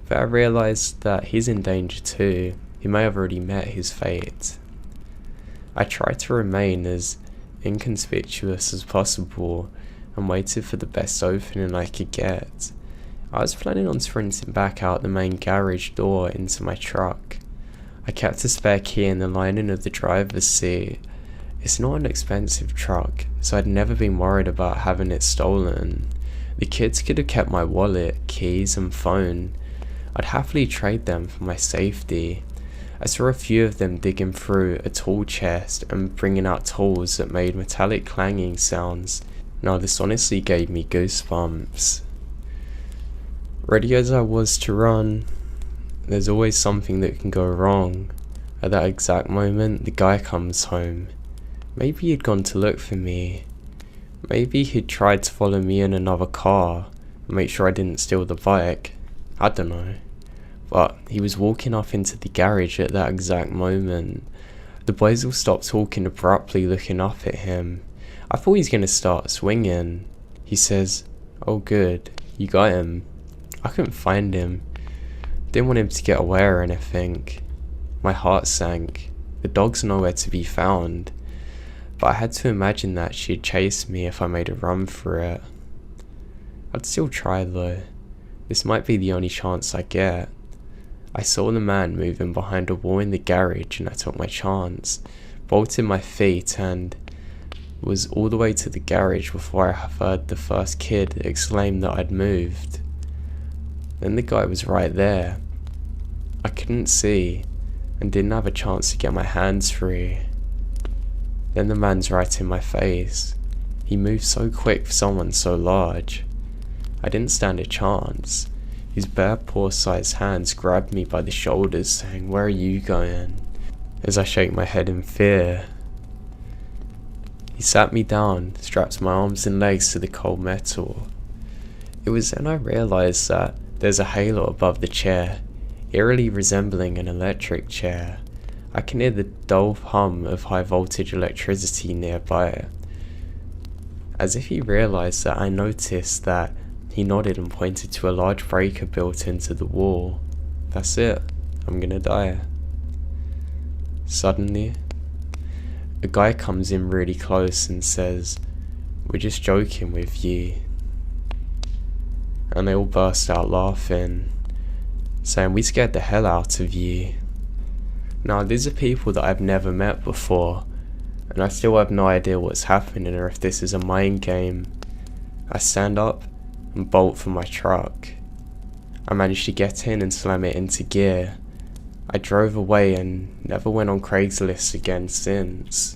But I realised that he's in danger too. He may have already met his fate. I tried to remain as inconspicuous as possible and waited for the best opening I could get. I was planning on sprinting back out the main garage door into my truck. I kept a spare key in the lining of the driver's seat. It's not an expensive truck, so I'd never been worried about having it stolen. The kids could have kept my wallet, keys and phone. I'd happily trade them for my safety. I saw a few of them digging through a tool chest and bringing out tools that made metallic clanging sounds. Now this honestly gave me goosebumps. Ready as I was to run, there's always something that can go wrong. At that exact moment, the guy comes home. Maybe he'd gone to look for me. Maybe he'd tried to follow me in another car and make sure I didn't steal the bike. I don't know. But he was walking off into the garage at that exact moment. The boys all stopped talking abruptly, looking up at him. I thought he's gonna start swinging. He says, "Oh good, you got him." I couldn't find him. Didn't want him to get away or anything. My heart sank. The dog's nowhere to be found. But I had to imagine that she'd chase me if I made a run for it. I'd still try though. This might be the only chance I get. I saw the man moving behind a wall in the garage and I took my chance. Bolted my feet and was all the way to the garage before I heard the first kid exclaim that I'd moved. Then the guy was right there. I couldn't see and didn't have a chance to get my hands free. Then the man's right in my face. He moved so quick for someone so large. I didn't stand a chance. His bare paw-sized hands grabbed me by the shoulders saying, "Where are you going?" as I shake my head in fear. He sat me down, strapped my arms and legs to the cold metal. It was then I realised that there's a halo above the chair, eerily resembling an electric chair. I can hear the dull hum of high voltage electricity nearby. As if he realised that I noticed that, he nodded and pointed to a large breaker built into the wall. "That's it, I'm gonna die." Suddenly, a guy comes in really close and says, "We're just joking with you." And they all burst out laughing, saying, "We scared the hell out of you." Now these are people that I've never met before, and I still have no idea what's happening or if this is a mind game. I stand up and bolt for my truck. I managed to get in and slam it into gear. I drove away and never went on Craigslist again since.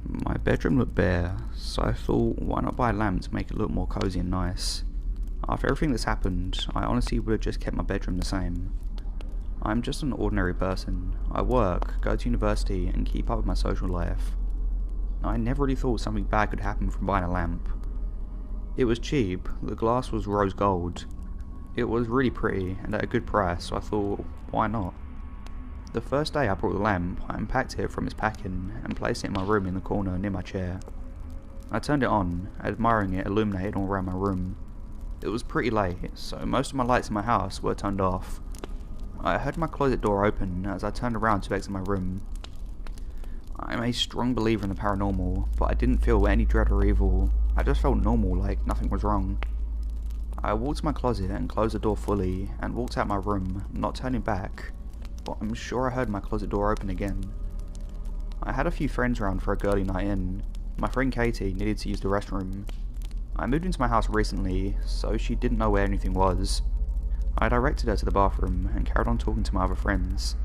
My bedroom looked bare, so I thought, why not buy a lamp to make it look more cozy and nice. After everything that's happened, I honestly would have just kept my bedroom the same. I'm just an ordinary person. I work, go to university, and keep up with my social life. I never really thought something bad could happen from buying a lamp. It was cheap, the glass was rose gold. It was really pretty and at a good price, so I thought, why not? The first day I brought the lamp, I unpacked it from its packing and placed it in my room in the corner near my chair. I turned it on, admiring it illuminated all around my room. It was pretty late, so most of my lights in my house were turned off. I heard my closet door open as I turned around to exit my room. I'm a strong believer in the paranormal, but I didn't feel any dread or evil. I just felt normal, like nothing was wrong. I walked to my closet and closed the door fully, and walked out my room, not turning back, but I'm sure I heard my closet door open again. I had a few friends around for a girly night in. My friend Katie needed to use the restroom. I moved into my house recently, so she didn't know where anything was. I directed her to the bathroom and carried on talking to my other friends.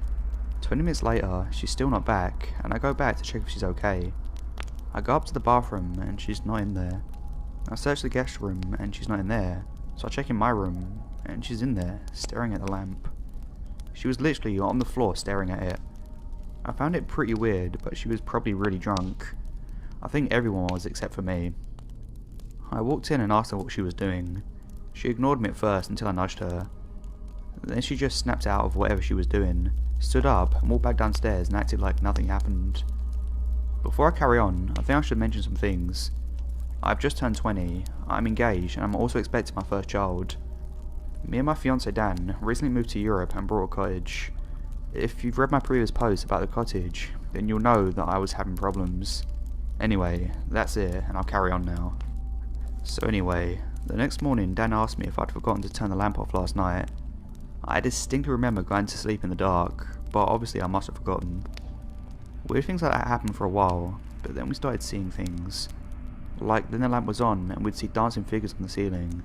20 minutes later, she's still not back, and I go back to check if she's okay. I go up to the bathroom and she's not in there. I search the guest room and she's not in there, so I check in my room and she's in there, staring at the lamp. She was literally on the floor staring at it. I found it pretty weird, but she was probably really drunk. I think everyone was except for me. I walked in and asked her what she was doing. She ignored me at first until I nudged her. Then she just snapped out of whatever she was doing, stood up and walked back downstairs and acted like nothing happened. Before I carry on, I think I should mention some things. I've just turned 20, I'm engaged, and I'm also expecting my first child. Me and my fiance Dan recently moved to Europe and bought a cottage. If you've read my previous post about the cottage, then you'll know that I was having problems. Anyway, that's it, and I'll carry on now. So anyway, the next morning Dan asked me if I'd forgotten to turn the lamp off last night. I distinctly remember going to sleep in the dark, but obviously I must have forgotten. Weird things like that happened for a while, but then we started seeing things. Like then the lamp was on and we'd see dancing figures on the ceiling.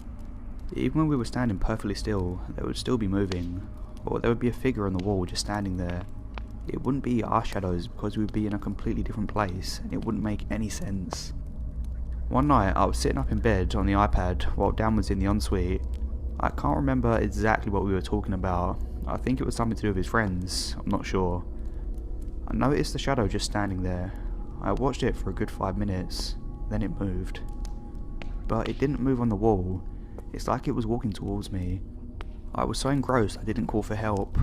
Even when we were standing perfectly still, they would still be moving, or there would be a figure on the wall just standing there. It wouldn't be our shadows because we would be in a completely different place, and it wouldn't make any sense. One night I was sitting up in bed on the iPad while Dan was in the ensuite. I can't remember exactly what we were talking about. I think it was something to do with his friends, I'm not sure. I noticed the shadow just standing there. I watched it for a good 5 minutes, then it moved. But it didn't move on the wall, it's like it was walking towards me. I was so engrossed I didn't call for help.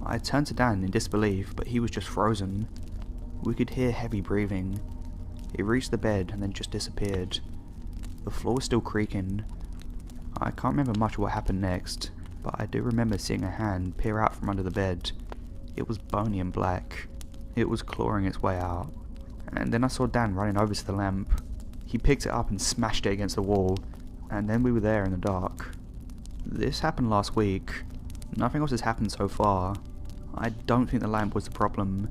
I turned to Dan in disbelief, but he was just frozen. We could hear heavy breathing. It reached the bed and then just disappeared. The floor was still creaking. I can't remember much of what happened next, but I do remember seeing a hand peer out from under the bed. It was bony and black. It was clawing its way out. And then I saw Dan running over to the lamp. He picked it up and smashed it against the wall, and then we were there in the dark. This happened last week. Nothing else has happened so far. I don't think the lamp was the problem.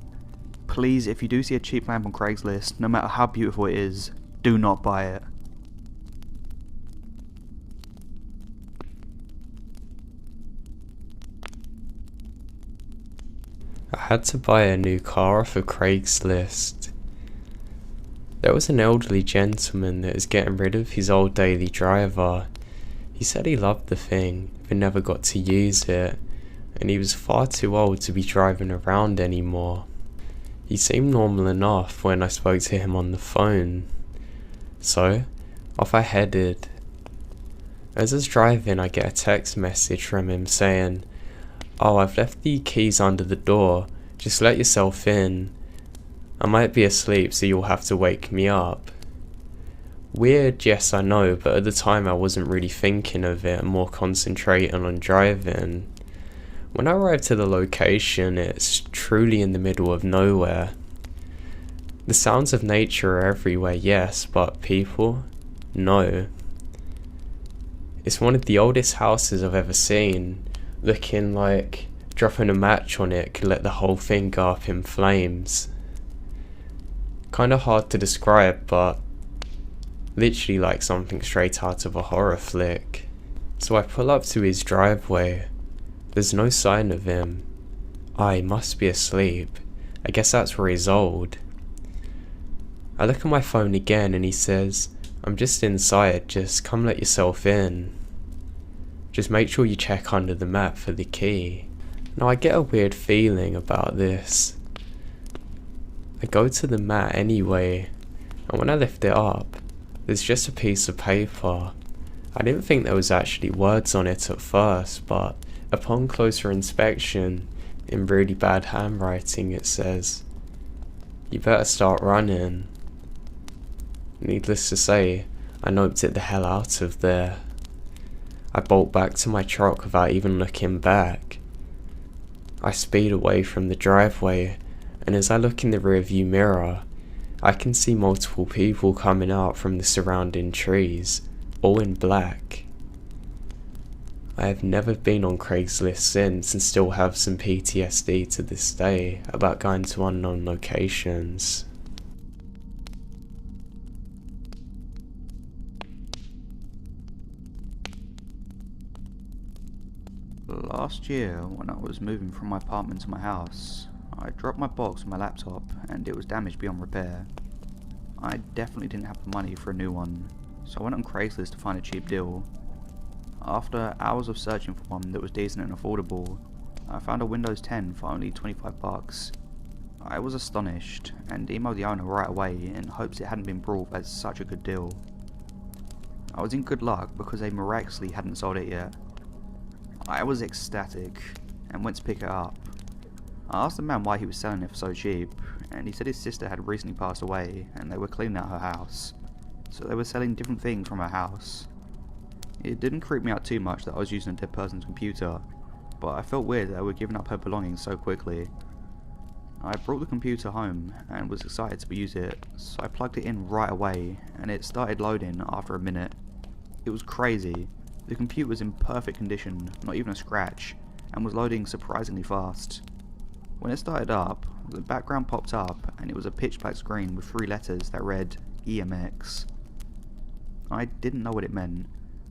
Please, if you do see a cheap lamp on Craigslist, no matter how beautiful it is, do not buy it. I had to buy a new car off of Craigslist. There was an elderly gentleman that was getting rid of his old daily driver. He said he loved the thing, but never got to use it, and he was far too old to be driving around anymore. He seemed normal enough when I spoke to him on the phone. So, off I headed. As I was driving, I get a text message from him saying, "Oh, I've left the keys under the door, just let yourself in. I might be asleep, so you'll have to wake me up." Weird, yes I know, but at the time I wasn't really thinking of it and more concentrating on driving. When I arrived to the location, it's truly in the middle of nowhere. The sounds of nature are everywhere, yes, but people? No. It's one of the oldest houses I've ever seen, looking like dropping a match on it could let the whole thing go up in flames. Kinda hard to describe, but literally like something straight out of a horror flick. So I pull up to his driveway. There's no sign of him. He must be asleep. I guess that's where he's old. I look at my phone again and he says, "I'm just inside, just come let yourself in. Just make sure you check under the mat for the key." Now I get a weird feeling about this. I go to the mat anyway, and when I lift it up, there's just a piece of paper. I didn't think there was actually words on it at first, but upon closer inspection, In really bad handwriting it says, "You better start running." Needless to say, I noped it the hell out of there. I bolt back to my truck without even looking back. I speed away from the driveway, and as I look in the rearview mirror, I can see multiple people coming out from the surrounding trees, all in black. I have never been on Craigslist since and still have some PTSD to this day about going to unknown locations. Last year, when I was moving from my apartment to my house, I dropped my box with my laptop and it was damaged beyond repair. I definitely didn't have the money for a new one, so I went on Craigslist to find a cheap deal. After hours of searching for one that was decent and affordable, I found a Windows 10 for only $25. I was astonished and emailed the owner right away in hopes it hadn't been brought as such a good deal. I was in good luck because they miraculously hadn't sold it yet. I was ecstatic and went to pick it up. I asked the man why he was selling it for so cheap, and he said his sister had recently passed away and they were cleaning out her house, so they were selling different things from her house. It didn't creep me out too much that I was using a dead person's computer, but I felt weird that they were giving up her belongings so quickly. I brought the computer home and was excited to use it, so I plugged it in right away and it started loading after a minute. It was crazy. The computer was in perfect condition, not even a scratch, and was loading surprisingly fast. When it started up, the background popped up and it was a pitch black screen with 3 letters that read EMX. I didn't know what it meant,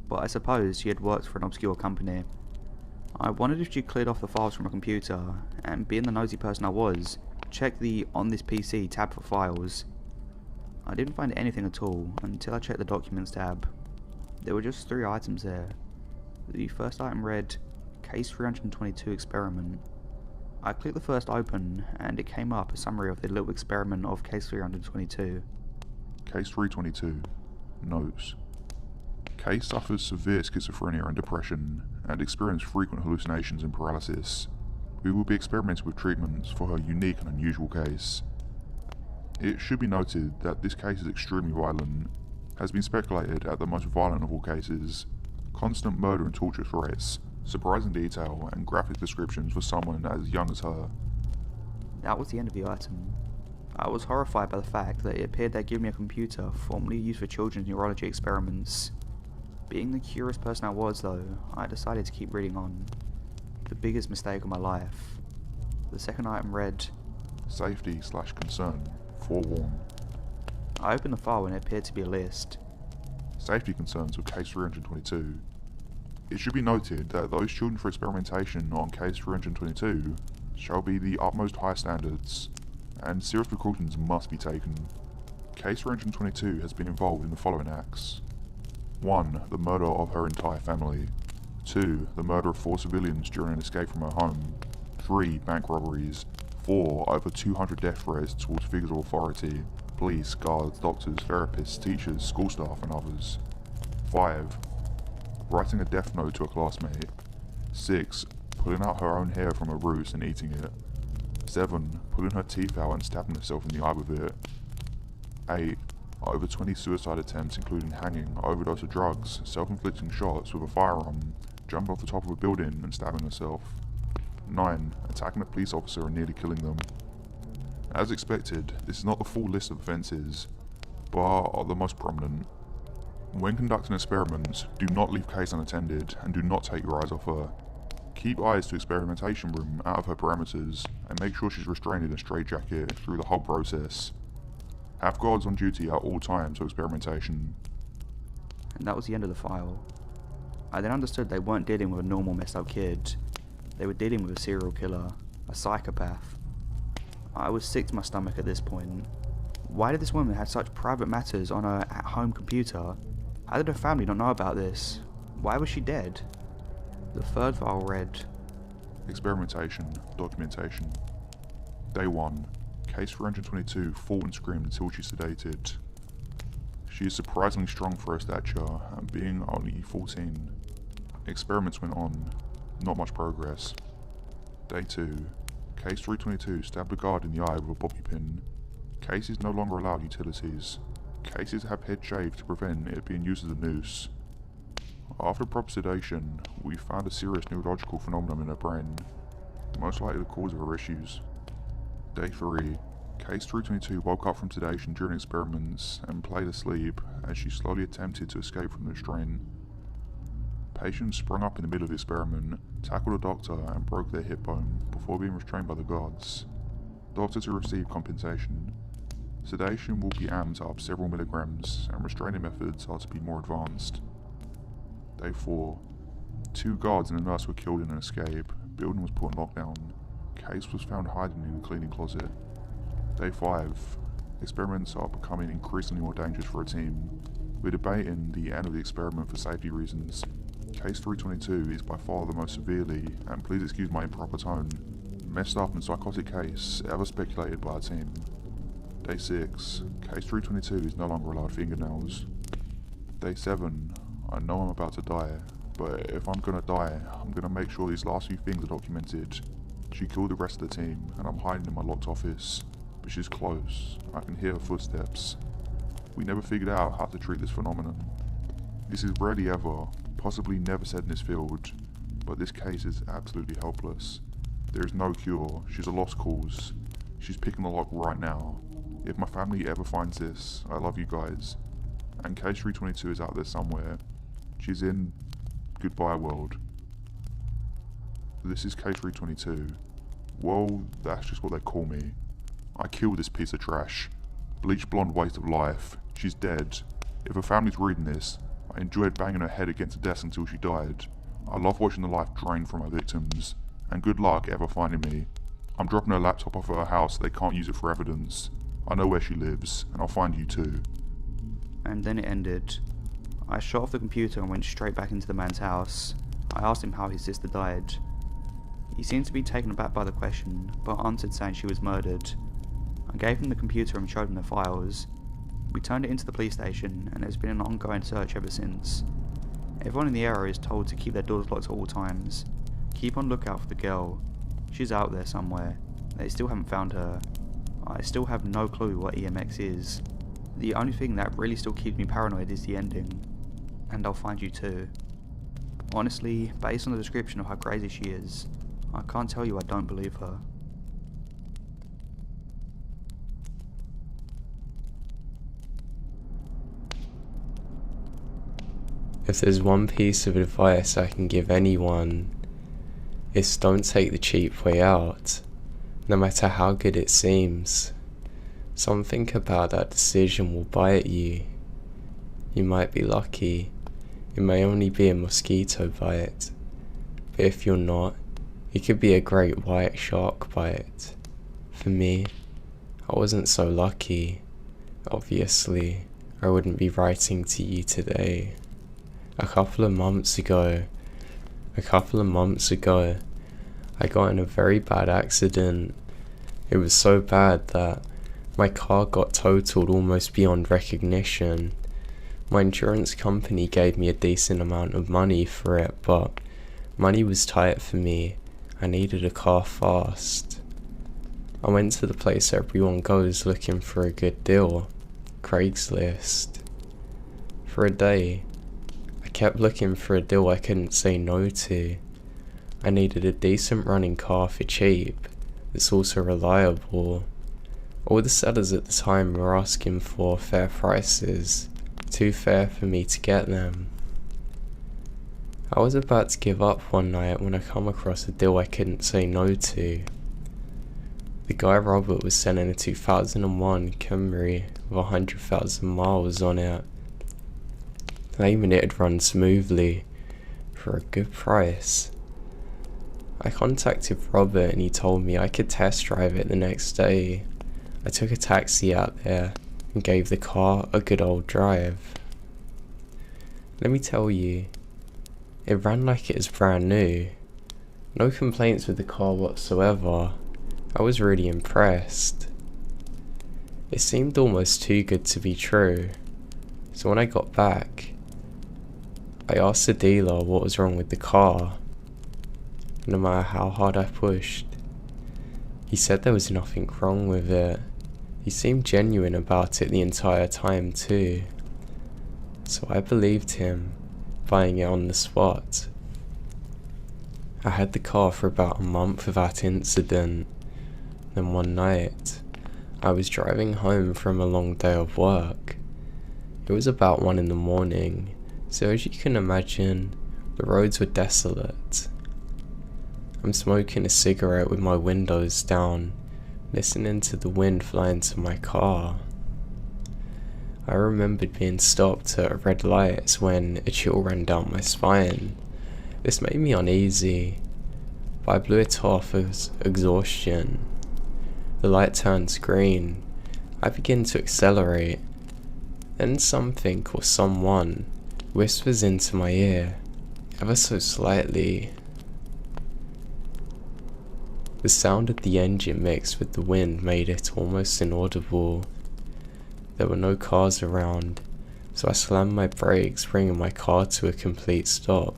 but I suppose she had worked for an obscure company. I wondered if she cleared off the files from her computer, and being the nosy person I was, checked the On This PC tab for files. I didn't find anything at all until I checked the Documents tab. There were just 3 items there. The first item read, Case 322 Experiment. I clicked the first open, and it came up a summary of the little experiment of Case 322. Case 322. Notes. Case suffers severe schizophrenia and depression, and experiences frequent hallucinations and paralysis. We will be experimenting with treatments for her unique and unusual case. It should be noted that this case is extremely violent, has been speculated at the most violent of all cases. Constant murder and torture threats, surprising detail, and graphic descriptions for someone as young as her. That was the end of the item. I was horrified by the fact that it appeared they'd given me a computer formerly used for children's neurology experiments. Being the curious person I was though, I decided to keep reading on. The biggest mistake of my life. The second item read, Safety/concern. Forewarn. I opened the file and it appeared to be a list. Safety concerns with Case 322. It should be noted that those children for experimentation on Case 322 shall be the utmost high standards, and serious precautions must be taken. Case 322 has been involved in the following acts. 1. The murder of her entire family. 2. The murder of 4 civilians during an escape from her home. 3. Bank robberies. 4. Over 200 death threats towards figures of authority. Police, guards, doctors, therapists, teachers, school staff and others. 5. Writing a death note to a classmate. 6. Pulling out her own hair from her roots and eating it. 7. Pulling her teeth out and stabbing herself in the eye with it. 8. Over 20 suicide attempts including hanging, overdose of drugs, self-inflicting shots with a firearm, jumping off the top of a building and stabbing herself. 9. Attacking a police officer and nearly killing them. As expected, this is not the full list of offences, but are the most prominent. When conducting experiments, do not leave Case unattended and do not take your eyes off her. Keep eyes to experimentation room out of her parameters and make sure she's restrained in a straitjacket through the whole process. Have guards on duty at all times for experimentation. And that was the end of the file. I then understood they weren't dealing with a normal messed up kid. They were dealing with a serial killer, a psychopath. I was sick to my stomach at this point. Why did this woman have such private matters on her at-home computer? How did her family not know about this? Why was she dead? The third file read, Experimentation. Documentation. Day 1. Case 322 fought and screamed until she sedated. She is surprisingly strong for her stature and being only 14. Experiments went on. Not much progress. Day 2. Case 322 stabbed a guard in the eye with a bobby pin. Case is no longer allowed utilities. Cases have head shaved to prevent it being used as a noose. After proper sedation, we found a serious neurological phenomenon in her brain, most likely the cause of her issues. Day 3. Case 322 woke up from sedation during experiments and played asleep as she slowly attempted to escape from the strain. Patients sprung up in the middle of the experiment, tackled a doctor and broke their hip bone before being restrained by the guards. Doctors who received compensation. Sedation will be amped up several milligrams and restraining methods are to be more advanced. Day 4. 2 guards and a nurse were killed in an escape. Building was put on lockdown. Case was found hiding in the cleaning closet. Day 5. Experiments are becoming increasingly more dangerous for a team. We're debating the end of the experiment for safety reasons. Case 322 is by far the most severely, and please excuse my improper tone, messed up and psychotic case ever speculated by our team. Day 6. Case 322 is no longer allowed fingernails. Day 7. I know I'm about to die, but if I'm gonna die, I'm gonna make sure these last few things are documented. She killed the rest of the team, and I'm hiding in my locked office, but she's close. I can hear her footsteps. We never figured out how to treat this phenomenon. This is rarely ever, possibly never said in this field, but this case is absolutely helpless. There is no cure. She's a lost cause. She's picking the lock right now. If my family ever finds this, I love you guys. And Case 322 is out there somewhere. She's in Goodbye World. This is Case 322. Well, that's just what they call me. I killed this piece of trash. Bleach blonde waste of life. She's dead. If her family's reading this, I enjoyed banging her head against the desk until she died. I love watching the life drain from my victims. And good luck ever finding me. I'm dropping her laptop off at her house so they can't use it for evidence. I know where she lives, and I'll find you too. And then it ended. I shut off the computer and went straight back into the man's house. I asked him how his sister died. He seemed to be taken aback by the question, but answered saying she was murdered. I gave him the computer and showed him the files. We turned it into the police station, and there's been an ongoing search ever since. Everyone in the area is told to keep their doors locked at all times. Keep on lookout for the girl. She's out there somewhere. They still haven't found her. I still have no clue what EMX is. The only thing that really still keeps me paranoid is the ending. And I'll find you too. Honestly, based on the description of how crazy she is, I can't tell you I don't believe her. If there's one piece of advice I can give anyone, it's don't take the cheap way out, no matter how good it seems. Something about that decision will bite you. You might be lucky, it may only be a mosquito bite, but if you're not, it could be a great white shark bite. For me, I wasn't so lucky. Obviously, I wouldn't be writing to you today. A couple of months ago, I got in a very bad accident. It was so bad that my car got totaled almost beyond recognition. My insurance company gave me a decent amount of money for it, but money was tight for me. I needed a car fast. I went to the place everyone goes looking for a good deal, Craigslist. For a day, I kept looking for a deal I couldn't say no to. I needed a decent running car for cheap, that's also reliable. All the sellers at the time were asking for fair prices, too fair for me to get them. I was about to give up one night when I come across a deal I couldn't say no to. The guy Robert was selling a 2001 Camry with 100,000 miles on it, claiming it'd run smoothly for a good price. I contacted Robert and he told me I could test drive it the next day. I took a taxi out there and gave the car a good old drive. Let me tell you, it ran like it was brand new. No complaints with the car whatsoever. I was really impressed. It seemed almost too good to be true. So when I got back, I asked the dealer what was wrong with the car. No matter how hard I pushed, He said there was nothing wrong with it. He seemed genuine about it the entire time too. So I believed him, buying it on the spot. I had the car for about a month without incident. Then one night, I was driving home from a long day of work. It was about 1 in the morning, so as you can imagine, the roads were desolate. I'm smoking a cigarette with my windows down, listening to the wind fly into my car. I remembered being stopped at red lights when a chill ran down my spine. This made me uneasy, but I blew it off as exhaustion. The light turns green. I begin to accelerate. Then something or someone whispers into my ear, ever so slightly. The sound of the engine mixed with the wind made it almost inaudible. There were no cars around, so I slammed my brakes, bringing my car to a complete stop.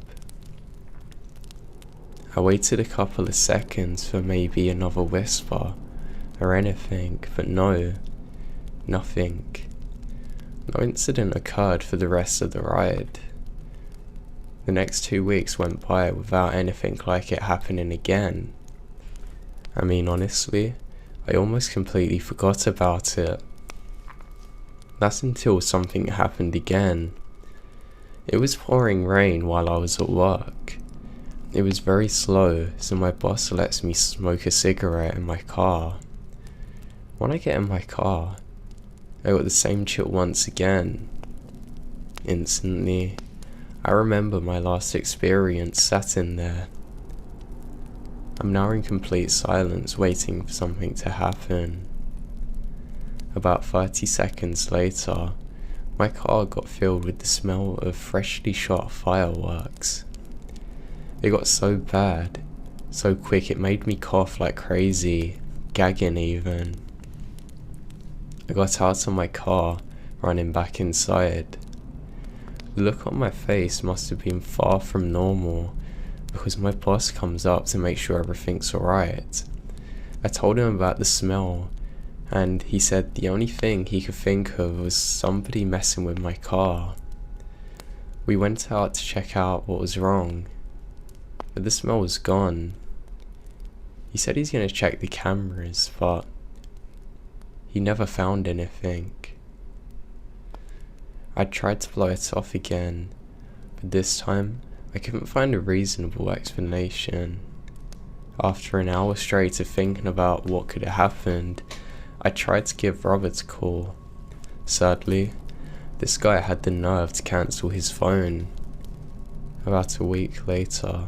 I waited a couple of seconds for maybe another whisper or anything, but no, nothing. No incident occurred for the rest of the ride. The next 2 weeks went by without anything like it happening again. I mean, honestly, I almost completely forgot about it. That's until something happened again. It was pouring rain while I was at work. It was very slow, so my boss lets me smoke a cigarette in my car. When I get in my car, I got the same chill once again. Instantly, I remember my last experience sat in there. I'm now in complete silence, waiting for something to happen. About 30 seconds later, my car got filled with the smell of freshly shot fireworks. It got so bad, so quick it made me cough like crazy, gagging even. I got out of my car, running back inside. The look on my face must have been far from normal, because my boss comes up to make sure everything's alright. I told him about the smell, and he said the only thing he could think of was somebody messing with my car. We went out to check out what was wrong, but the smell was gone. He said he's going to check the cameras, but he never found anything. I tried to blow it off again, but this time I couldn't find a reasonable explanation. After an hour straight of thinking about what could have happened, I tried to give Robert a call. Sadly, this guy had the nerve to cancel his phone. About a week later,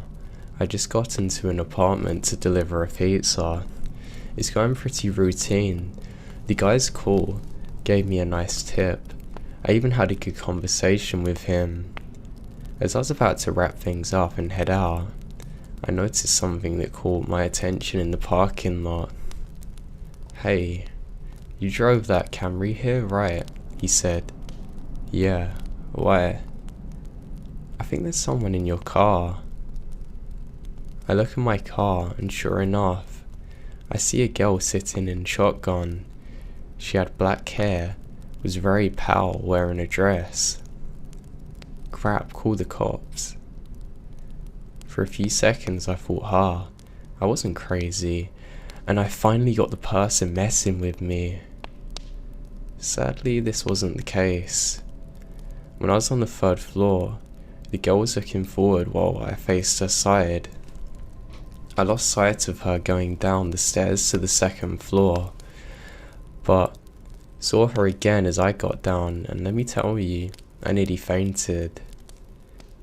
I just got into an apartment to deliver a pizza. It's going pretty routine. The guy's cool, gave me a nice tip. I even had a good conversation with him. As I was about to wrap things up and head out, I noticed something that caught my attention in the parking lot. "Hey, you drove that Camry here, right?" he said. "Yeah, why?" "I think there's someone in your car." I look in my car and sure enough, I see a girl sitting in shotgun. She had black hair, was very pale, wearing a dress. Crap, call the cops. For a few seconds I thought, I wasn't crazy, and I finally got the person messing with me. Sadly, this wasn't the case. When I was on the 3rd floor, the girl was looking forward while I faced her side. I lost sight of her going down the stairs to the 2nd floor, but saw her again as I got down, and let me tell you, I nearly fainted.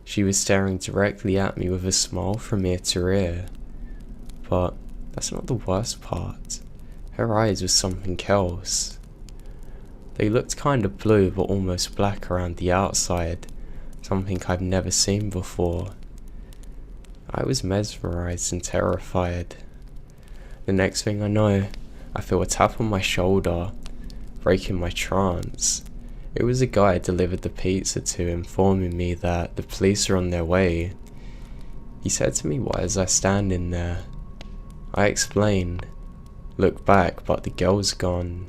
She was staring directly at me with a smile from ear to ear. But that's not the worst part. Her eyes was something else. They looked kind of blue but almost black around the outside, something I've never seen before. I was mesmerized and terrified. The next thing I know, I feel a tap on my shoulder, breaking my trance. It was a guy I delivered the pizza to, informing me that the police are on their way. He said to me, "Why was I standing there?" I explained. Look back, but the girl's gone.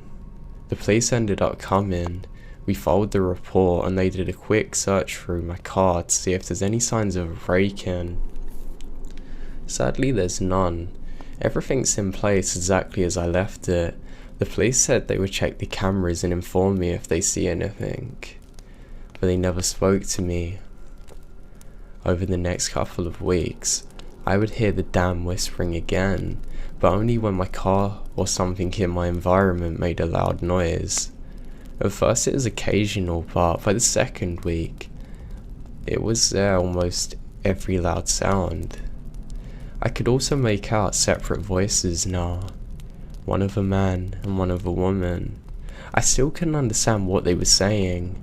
The police ended up coming. We filed the report and they did a quick search through my car to see if there's any signs of a break-in. Sadly, there's none. Everything's in place exactly as I left it. The police said they would check the cameras and inform me if they see anything, but they never spoke to me. Over the next couple of weeks, I would hear the damn whispering again, but only when my car or something in my environment made a loud noise. At first it was occasional, but by the second week, it was there almost every loud sound. I could also make out separate voices now, one of a man and one of a woman. I still couldn't understand what they were saying.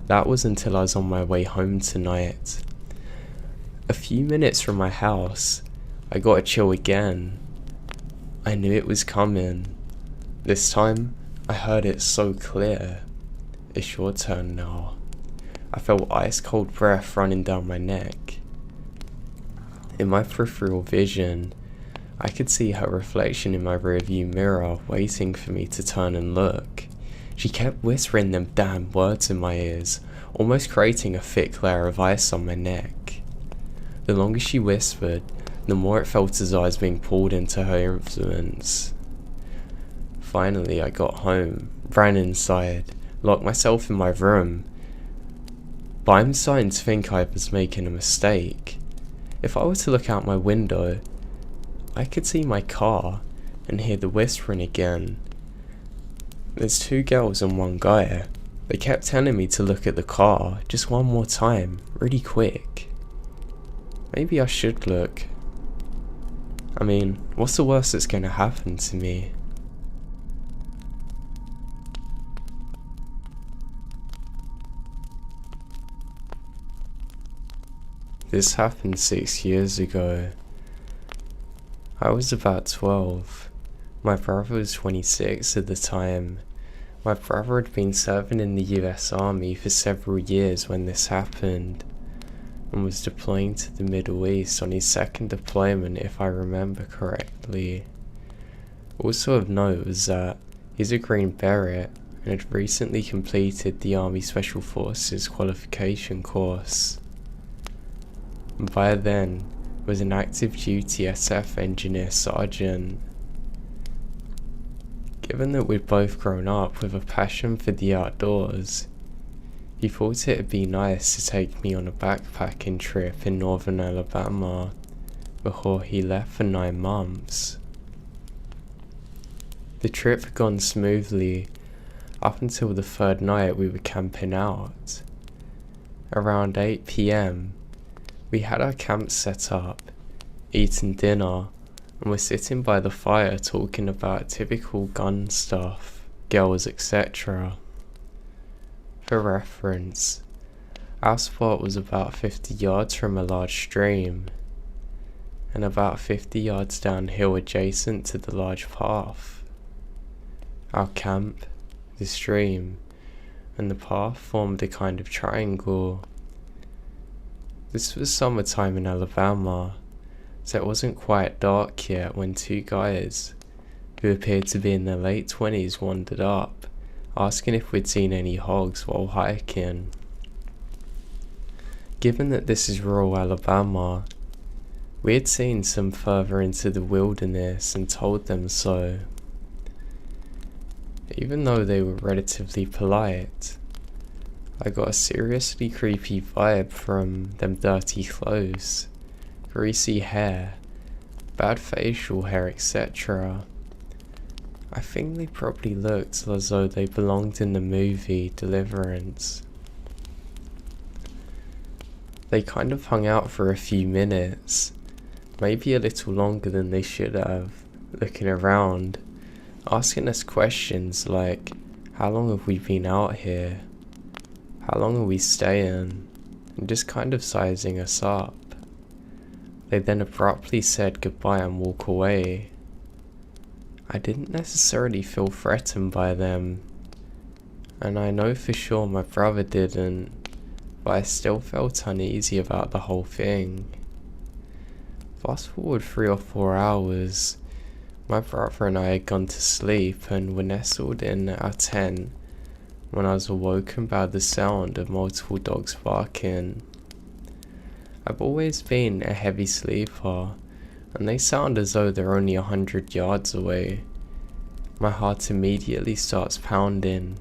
That was until I was on my way home tonight. A few minutes from my house, I got a chill again. I knew it was coming. This time, I heard it so clear. It's your turn now. I felt ice cold breath running down my neck. In my peripheral vision, I could see her reflection in my rearview mirror waiting for me to turn and look. She kept whispering them damn words in my ears, almost creating a thick layer of ice on my neck. The longer she whispered, the more it felt as though I was being pulled into her influence. Finally, I got home, ran inside, locked myself in my room, but I'm starting to think I was making a mistake. If I were to look out my window, I could see my car and hear the whispering again. There's two girls and one guy. They kept telling me to look at the car just one more time, really quick. Maybe I should look. I mean, what's the worst that's gonna happen to me? This happened 6 years ago. I was about 12. My brother was 26 at the time. My brother had been serving in the US Army for several years when this happened, and was deploying to the Middle East on his second deployment if I remember correctly. Also of note was that he's a Green Beret and had recently completed the Army Special Forces qualification course. And by then, was an active duty SF engineer sergeant. Given that we'd both grown up with a passion for the outdoors, he thought it'd be nice to take me on a backpacking trip in northern Alabama before he left for 9 months. The trip had gone smoothly up until the third night we were camping out. Around 8 PM, we had our camp set up, eaten dinner, and were sitting by the fire talking about typical gun stuff, girls, etc. For reference, our spot was about 50 yards from a large stream, and about 50 yards downhill adjacent to the large path. Our camp, the stream, and the path formed a kind of triangle. This was summertime in Alabama, so it wasn't quite dark yet when two guys, who appeared to be in their late 20s, wandered up, asking if we'd seen any hogs while hiking. Given that this is rural Alabama, we had seen some further into the wilderness and told them so. Even though they were relatively polite, I got a seriously creepy vibe from them dirty clothes, greasy hair, bad facial hair, etc. I think they probably looked as though they belonged in the movie Deliverance. They kind of hung out for a few minutes, maybe a little longer than they should have, looking around, asking us questions like, how long have we been out here? How long are we staying? And just kind of sizing us up. They then abruptly said goodbye and walk away. I didn't necessarily feel threatened by them, and I know for sure my brother didn't, but I still felt uneasy about the whole thing. Fast forward 3 or 4 hours, My brother and I had gone to sleep and were nestled in our tent when I was awoken by the sound of multiple dogs barking. I've always been a heavy sleeper, and they sound as though they're only 100 yards away. My heart immediately starts pounding,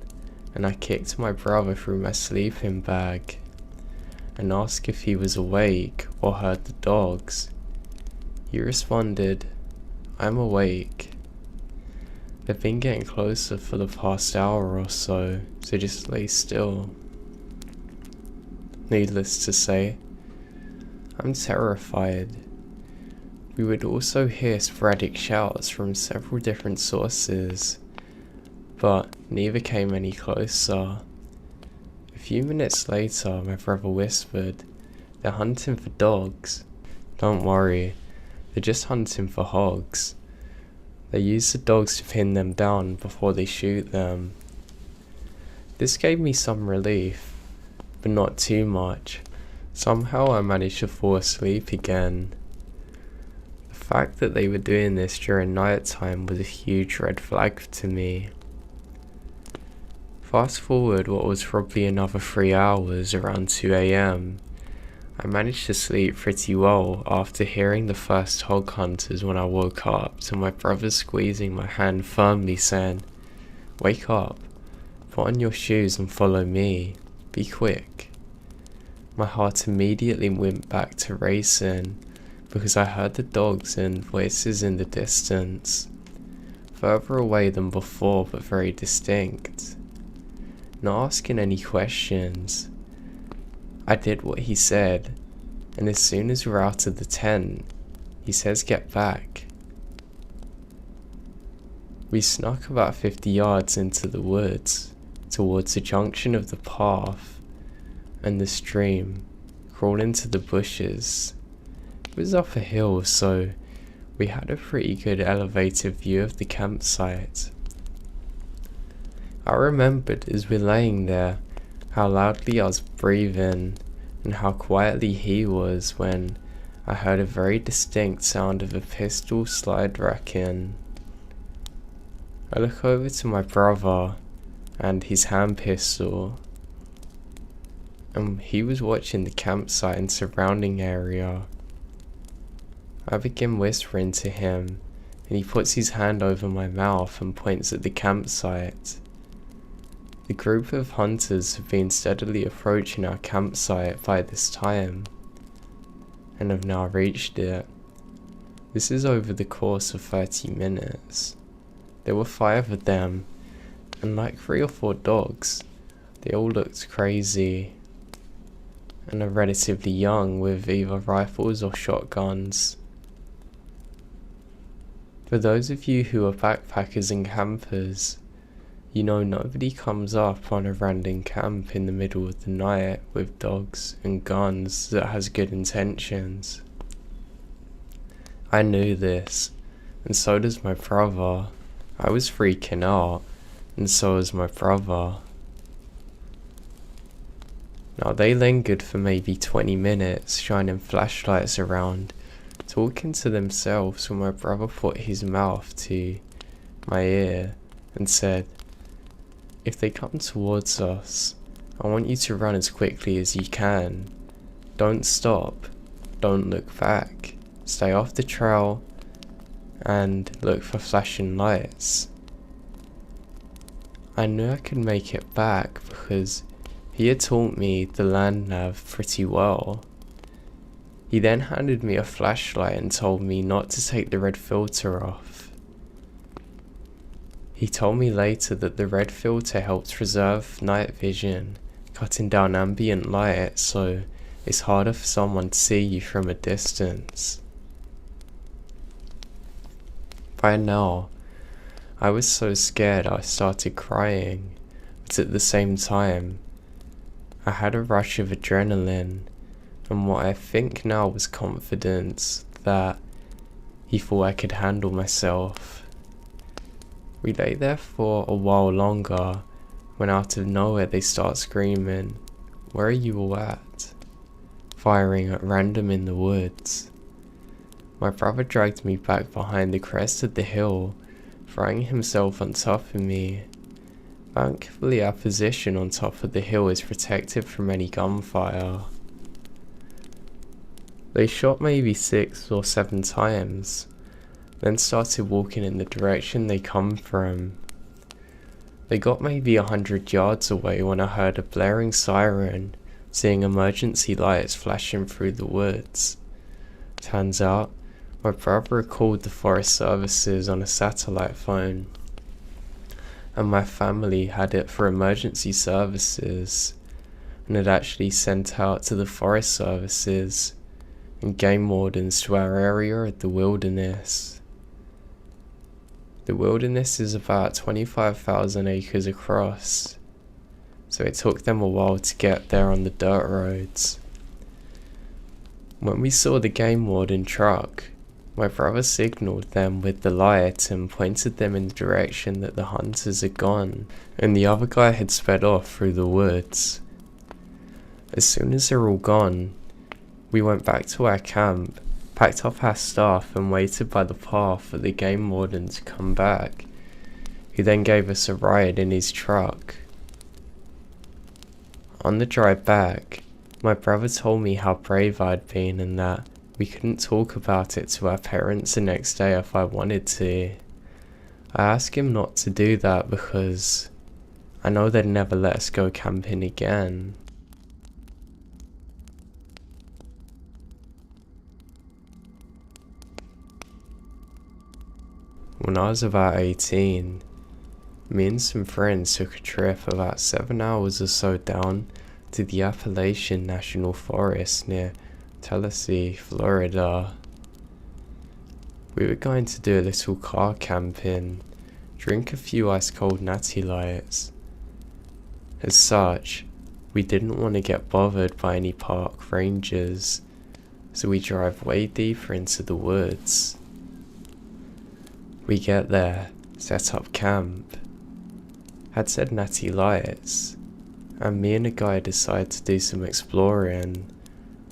and I kicked my brother through my sleeping bag and asked if he was awake or heard the dogs. He responded, "I'm awake. They've been getting closer for the past hour or so just lay still." Needless to say, I'm terrified. We would also hear sporadic shouts from several different sources, but neither came any closer. A few minutes later, my brother whispered, "They're hunting for dogs." "Don't worry, they're just hunting for hogs. They use the dogs to pin them down before they shoot them." This gave me some relief, but not too much. Somehow I managed to fall asleep again. The fact that they were doing this during night time was a huge red flag to me. Fast forward what was probably another 3 hours, around 2 AM. I managed to sleep pretty well after hearing the first hog hunters when I woke up to my brother squeezing my hand firmly saying, "Wake up, put on your shoes and follow me, be quick." My heart immediately went back to racing because I heard the dogs and voices in the distance, further away than before but very distinct. Not asking any questions, I did what he said, and as soon as we're out of the tent, he says get back. We snuck about 50 yards into the woods, towards the junction of the path and the stream, crawled into the bushes. It was up a hill, so we had a pretty good elevated view of the campsite. I remembered as we're laying there how loudly I was breathing and how quietly he was when I heard a very distinct sound of a pistol slide racking. I look over to my brother and his hand pistol, and he was watching the campsite and surrounding area. I begin whispering to him, and he puts his hand over my mouth and points at the campsite. The group of hunters have been steadily approaching our campsite by this time, and have now reached it. This is over the course of 30 minutes. There were 5 of them, and like 3 or 4 dogs, they all looked crazy, and are relatively young with either rifles or shotguns. For those of you who are backpackers and campers, you know nobody comes up on a random camp in the middle of the night with dogs and guns that has good intentions. I knew this, and so does my brother. I was freaking out, and so was my brother. Now they lingered for maybe 20 minutes, shining flashlights around, talking to themselves when my brother put his mouth to my ear and said, "If they come towards us, I want you to run as quickly as you can. Don't stop, don't look back, stay off the trail, and look for flashing lights." I knew I could make it back because he had taught me the land nav pretty well. He then handed me a flashlight and told me not to take the red filter off. He told me later that the red filter helps preserve night vision, cutting down ambient light so it's harder for someone to see you from a distance. By now, I was so scared I started crying, but at the same time, I had a rush of adrenaline, and what I think now was confidence that he thought I could handle myself. We lay there for a while longer, when out of nowhere they start screaming, "Where are you all at?" firing at random in the woods. My brother dragged me back behind the crest of the hill, throwing himself on top of me. Thankfully, our position on top of the hill is protected from any gunfire. They shot maybe 6 or 7 times, then started walking in the direction they come from. They got maybe 100 yards away when I heard a blaring siren, seeing emergency lights flashing through the woods. Turns out, my brother called the forest services on a satellite phone, and my family had it for emergency services, and had actually sent out to the forest services and game wardens to our area of the wilderness. The wilderness is about 25,000 acres across, so it took them a while to get there on the dirt roads. When we saw the game warden truck, my brother signalled them with the light and pointed them in the direction that the hunters had gone, and the other guy had sped off through the woods. As soon as they're all gone, we went back to our camp, packed up our stuff and waited by the path for the game warden to come back, who then gave us a ride in his truck. On the drive back, my brother told me how brave I'd been and that we couldn't talk about it to our parents the next day if I wanted to. I asked him not to do that because I know they'd never let us go camping again. When I was about 18, me and some friends took a trip about 7 hours or so down to the Appalachian National Forest near Tallahassee, Florida. We were going to do a little car camping, drink a few ice cold natty lights. As such, we didn't want to get bothered by any park rangers, so we drive way deeper into the woods. We get there, set up camp, had said natty lights, and me and a guy decide to do some exploring.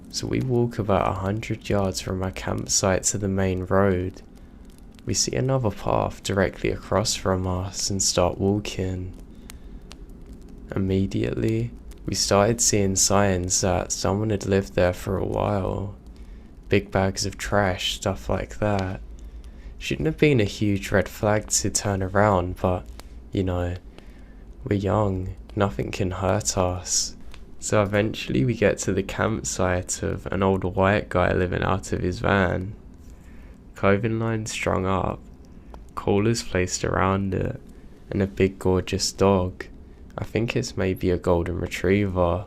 So we walk about 100 yards from our campsite to the main road. We see another path directly across from us and start walking. Immediately, we started seeing signs that someone had lived there for a while. Big bags of trash, stuff like that. Shouldn't have been a huge red flag to turn around, but, you know, we're young, nothing can hurt us. So eventually we get to the campsite of an older white guy living out of his van. Clothing lines strung up, coolers placed around it, and a big gorgeous dog. I think it's maybe a golden retriever.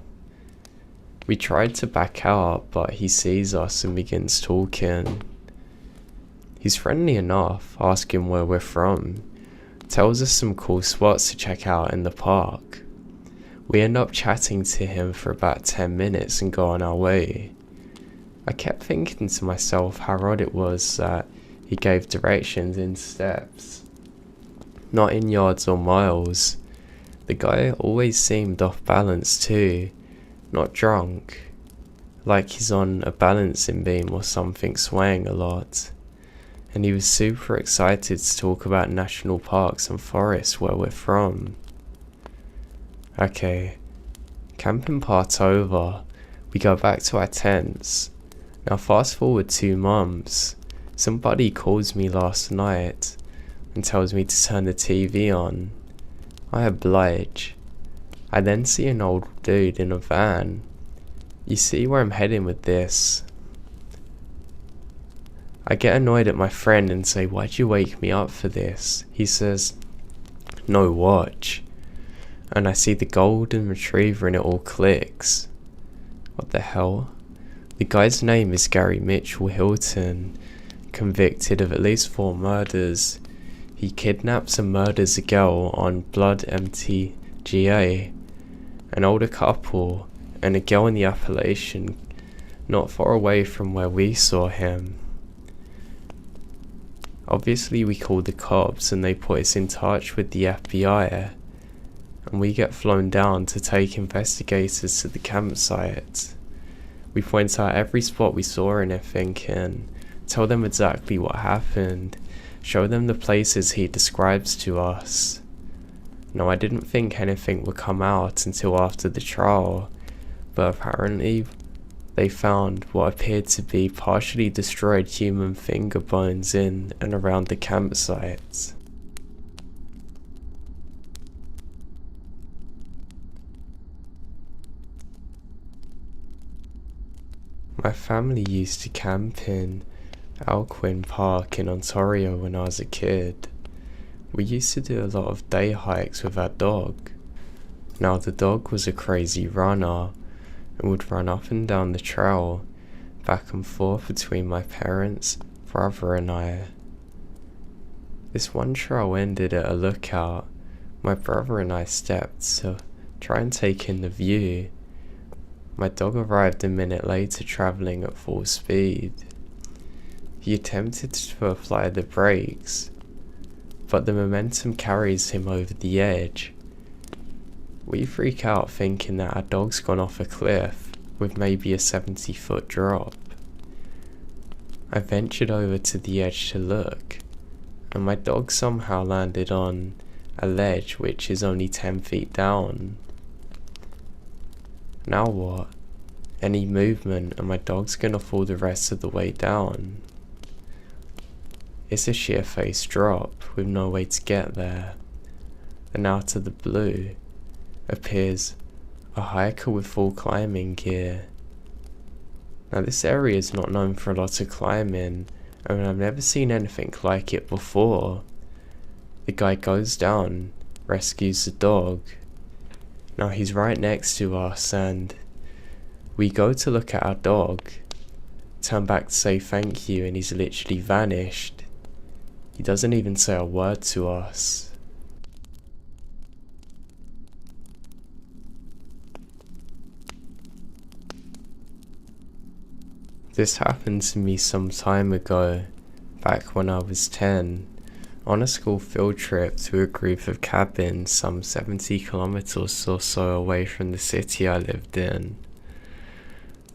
We tried to back out, but he sees us and begins talking. He's friendly enough, asking where we're from, tells us some cool spots to check out in the park. We end up chatting to him for about 10 minutes and go on our way. I kept thinking to myself how odd it was that he gave directions in steps, not in yards or miles. The guy always seemed off balance too, not drunk, like he's on a balancing beam or something swaying a lot. And he was super excited to talk about national parks and forests where we're from. Okay, camping part's over. We go back to our tents. Now fast forward 2 months. Somebody calls me last night and tells me to turn the TV on. I oblige. I then see an old dude in a van. You see where I'm heading with this. I get annoyed at my friend and say, "Why'd you wake me up for this?" He says, "No, watch." And I see the golden retriever and it all clicks. What the hell? The guy's name is Gary Mitchell Hilton, convicted of at least 4 murders. He kidnaps and murders a girl on Blood MTGA, an older couple, and a girl in the Appalachian, not far away from where we saw him. Obviously we called the cops and they put us in touch with the FBI, and we get flown down to take investigators to the campsite. We point out every spot we saw in it thinking, tell them exactly what happened, show them the places he describes to us. Now, I didn't think anything would come out until after the trial, but apparently they found what appeared to be partially destroyed human finger bones in and around the campsite. My family used to camp in Alcuin Park in Ontario when I was a kid. We used to do a lot of day hikes with our dog. Now, the dog was a crazy runner and would run up and down the trail, back and forth between my parents, brother and I. This one trail ended at a lookout. My brother and I stepped to try and take in the view. My dog arrived a minute later, travelling at full speed. He attempted to apply the brakes, but the momentum carries him over the edge. We freak out thinking that our dog's gone off a cliff with maybe a 70-foot drop. I ventured over to the edge to look, and my dog somehow landed on a ledge which is only 10 feet down. Now what? Any movement and my dog's gonna fall the rest of the way down. It's a sheer-faced drop with no way to get there. And out of the blue appears a hiker with full climbing gear. Now, this area is not known for a lot of climbing, and I've never seen anything like it before. The guy goes down, rescues the dog. Now he's right next to us, and we go to look at our dog, turn back to say thank you, and he's literally vanished. He doesn't even say a word to us. This happened to me some time ago, back when I was 10, on a school field trip to a group of cabins some 70 kilometers or so away from the city I lived in.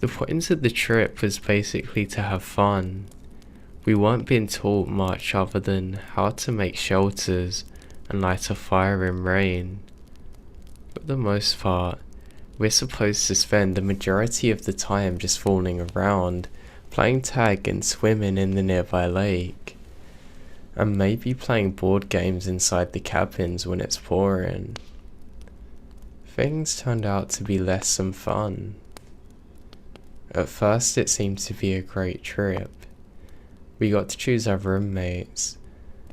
The point of the trip was basically to have fun. We weren't being taught much other than how to make shelters and light a fire in rain. For the most part, we're supposed to spend the majority of the time just fooling around, playing tag and swimming in the nearby lake, and maybe playing board games inside the cabins when it's pouring. Things turned out to be less than fun. At first it seemed to be a great trip. We got to choose our roommates,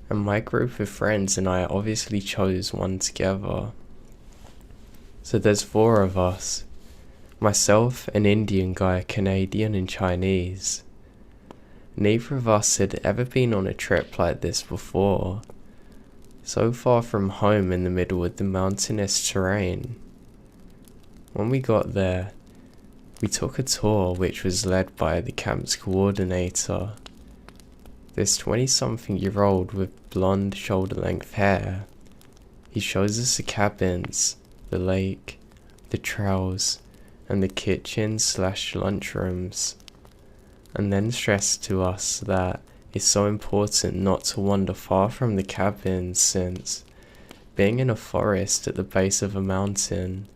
and my group of friends and I obviously chose one together. So there's 4 of us. Myself, an Indian guy, Canadian and Chinese. Neither of us had ever been on a trip like this before. So far from home in the middle of the mountainous terrain. When we got there, we took a tour which was led by the camp's coordinator. This 20-something-year-old with blonde shoulder-length hair. He shows us the cabins, the lake, the trails, and the kitchen/lunchrooms, and then stressed to us that it's so important not to wander far from the cabins, since being in a forest at the base of a mountain,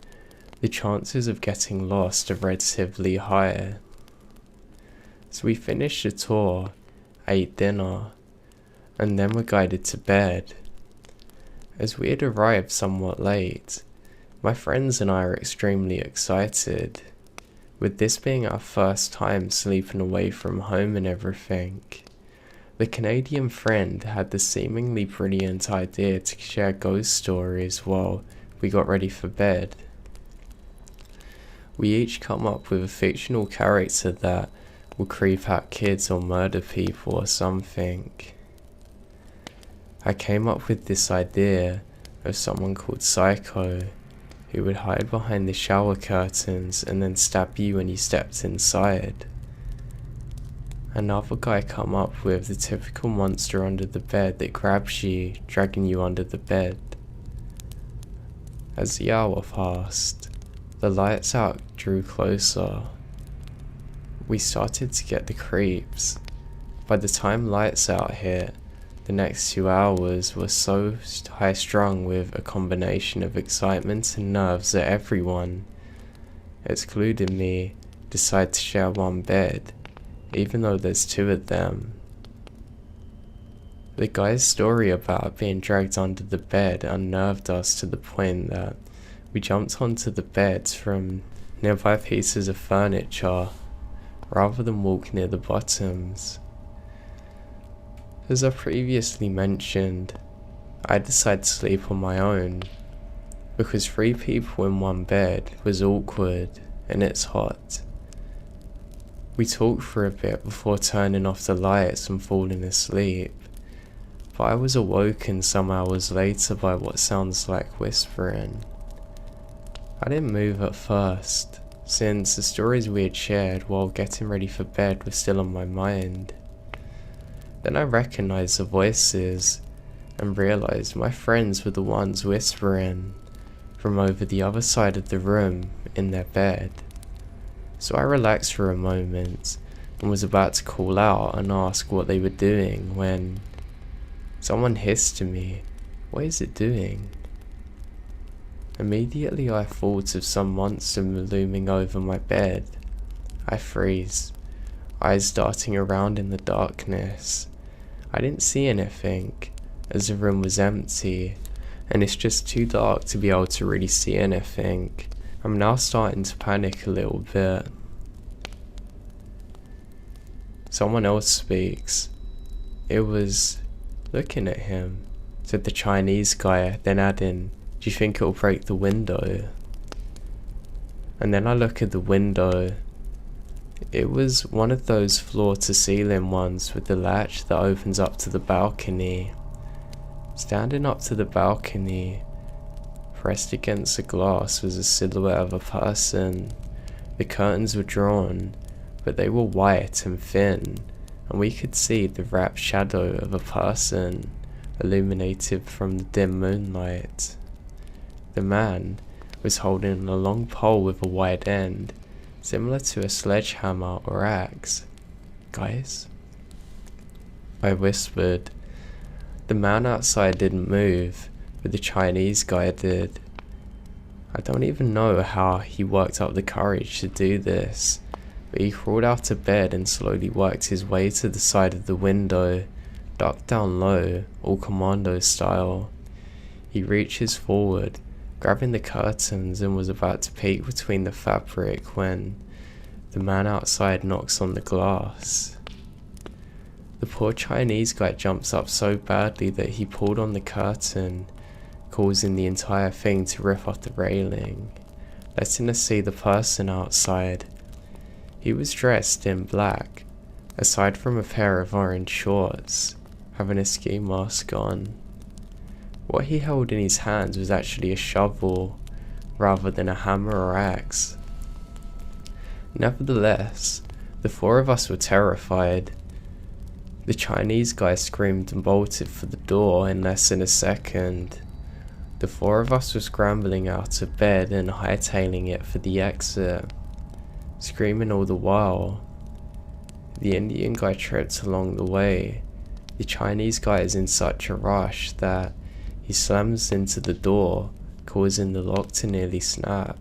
the chances of getting lost are relatively high. So we finished the tour, ate dinner, and then were guided to bed. As we had arrived somewhat late, my friends and I are extremely excited, with this being our first time sleeping away from home and everything. The Canadian friend had the seemingly brilliant idea to share ghost stories while we got ready for bed. We each come up with a fictional character that will creep out kids or murder people or something. I came up with this idea of someone called Psycho, who would hide behind the shower curtains and then stab you when you stepped inside. Another guy come up with the typical monster under the bed that grabs you, dragging you under the bed. As the hour passed, the lights out drew closer. We started to get the creeps, By the time lights out hit, the next 2 hours were so high-strung with a combination of excitement and nerves that everyone, excluding me, decided to share one bed, even though there's 2 of them. The guy's story about being dragged under the bed unnerved us to the point that we jumped onto the beds from nearby pieces of furniture rather than walk near the bottoms. As I previously mentioned, I decided to sleep on my own because 3 people in one bed was awkward and it's hot. We talked for a bit before turning off the lights and falling asleep, but I was awoken some hours later by what sounds like whispering. I didn't move at first, since the stories we had shared while getting ready for bed were still on my mind. Then I recognized the voices and realized my friends were the ones whispering from over the other side of the room in their bed. So I relaxed for a moment and was about to call out and ask what they were doing when someone hissed to me, "What is it doing?" Immediately I thought of some monster looming over my bed. I freeze, eyes darting around in the darkness. I didn't see anything, as the room was empty, and it's just too dark to be able to really see anything. I'm now starting to panic a little bit. Someone else speaks. It was looking at him, said the Chinese guy, then adding, "Do you think it'll break the window?" And then I look at the window. It was one of those floor-to-ceiling ones with the latch that opens up to the balcony. Standing up to the balcony, pressed against the glass, was a silhouette of a person. The curtains were drawn, but they were white and thin, and we could see the wrapped shadow of a person, illuminated from the dim moonlight. The man was holding a long pole with a wide end, similar to a sledgehammer or axe. "Guys?" I whispered. The man outside didn't move, but the Chinese guy did. I don't even know how he worked up the courage to do this, but he crawled out of bed and slowly worked his way to the side of the window, ducked down low, all commando style. He reaches forward, grabbing the curtains, and was about to peek between the fabric when the man outside knocks on the glass. The poor Chinese guy jumps up so badly that he pulled on the curtain, causing the entire thing to rip off the railing, letting us see the person outside. He was dressed in black, aside from a pair of orange shorts, having a ski mask on. What he held in his hands was actually a shovel, rather than a hammer or axe. Nevertheless, the 4 of us were terrified. The Chinese guy screamed and bolted for the door in less than a second. The 4 of us were scrambling out of bed and hightailing it for the exit, screaming all the while. The Indian guy tripped along the way. The Chinese guy is in such a rush that he slams into the door, causing the lock to nearly snap.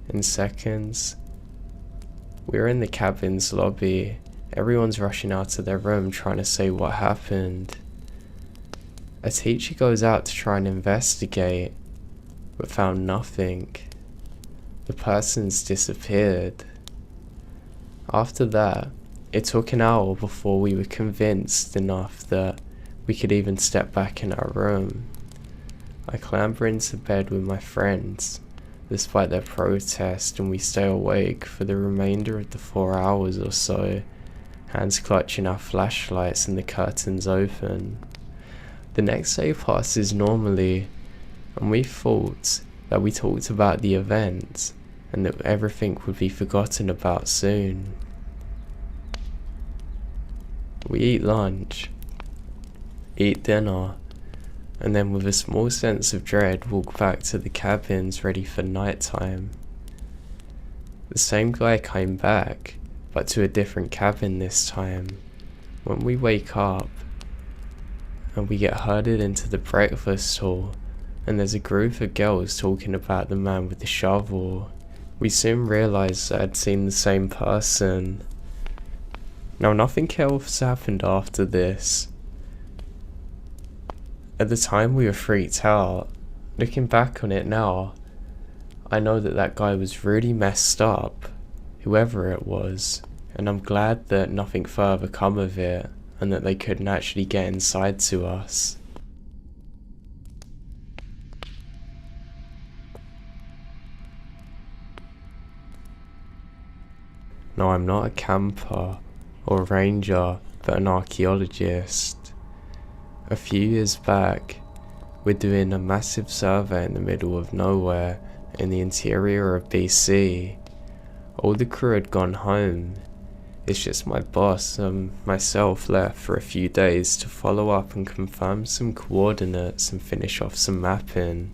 In seconds, we're in the cabin's lobby. Everyone's rushing out of their room trying to say what happened. A teacher goes out to try and investigate, but found nothing. The person's disappeared. After that, it took an hour before we were convinced enough that we could even step back in our room. I clamber into bed with my friends, despite their protest, and we stay awake for the remainder of the 4 hours or so, hands clutching our flashlights and the curtains open. The next day passes normally, and we thought that we talked about the event and that everything would be forgotten about soon. We eat lunch, eat dinner, and then with a small sense of dread walk back to the cabins ready for nighttime. The same guy came back, but to a different cabin this time, When we wake up and we get herded into the breakfast hall, and there's a group of girls talking about the man with the shovel, we soon realised that I'd seen the same person. Now, nothing else happened after this. At the time we were freaked out. Looking back on it now, I know that that guy was really messed up, whoever it was, and I'm glad that nothing further come of it, and that they couldn't actually get inside to us. No, I'm not a camper or ranger, but an archaeologist. A few years back, we're doing a massive survey in the middle of nowhere in the interior of BC. All the crew had gone home. It's just my boss and myself left for a few days to follow up and confirm some coordinates and finish off some mapping.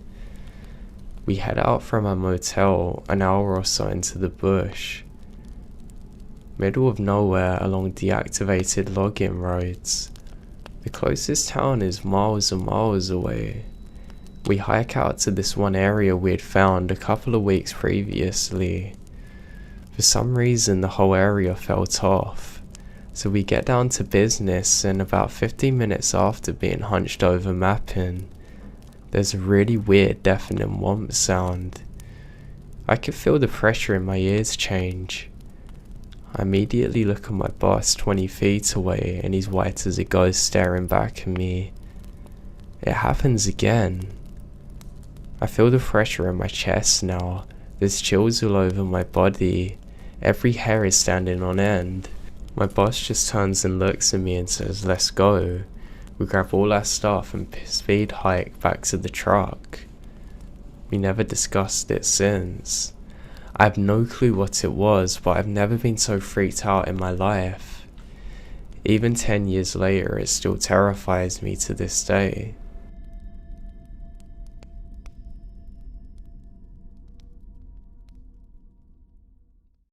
We head out from our motel an hour or so into the bush. Middle of nowhere along deactivated login roads. The closest town is miles and miles away. We hike out to this one area we had found a couple of weeks previously. For some reason the whole area felt off, so we get down to business, and about 15 minutes after being hunched over mapping, there's a really weird deafening whomp sound. I could feel the pressure in my ears change. I immediately look at my boss 20 feet away, and he's white as a ghost staring back at me. It happens again. I feel the pressure in my chest now. There's chills all over my body. Every hair is standing on end. My boss just turns and looks at me and says, "Let's go." We grab all our stuff and speed hike back to the truck. We never discussed it since. I have no clue what it was, but I've never been so freaked out in my life. Even 10 years later, it still terrifies me to this day.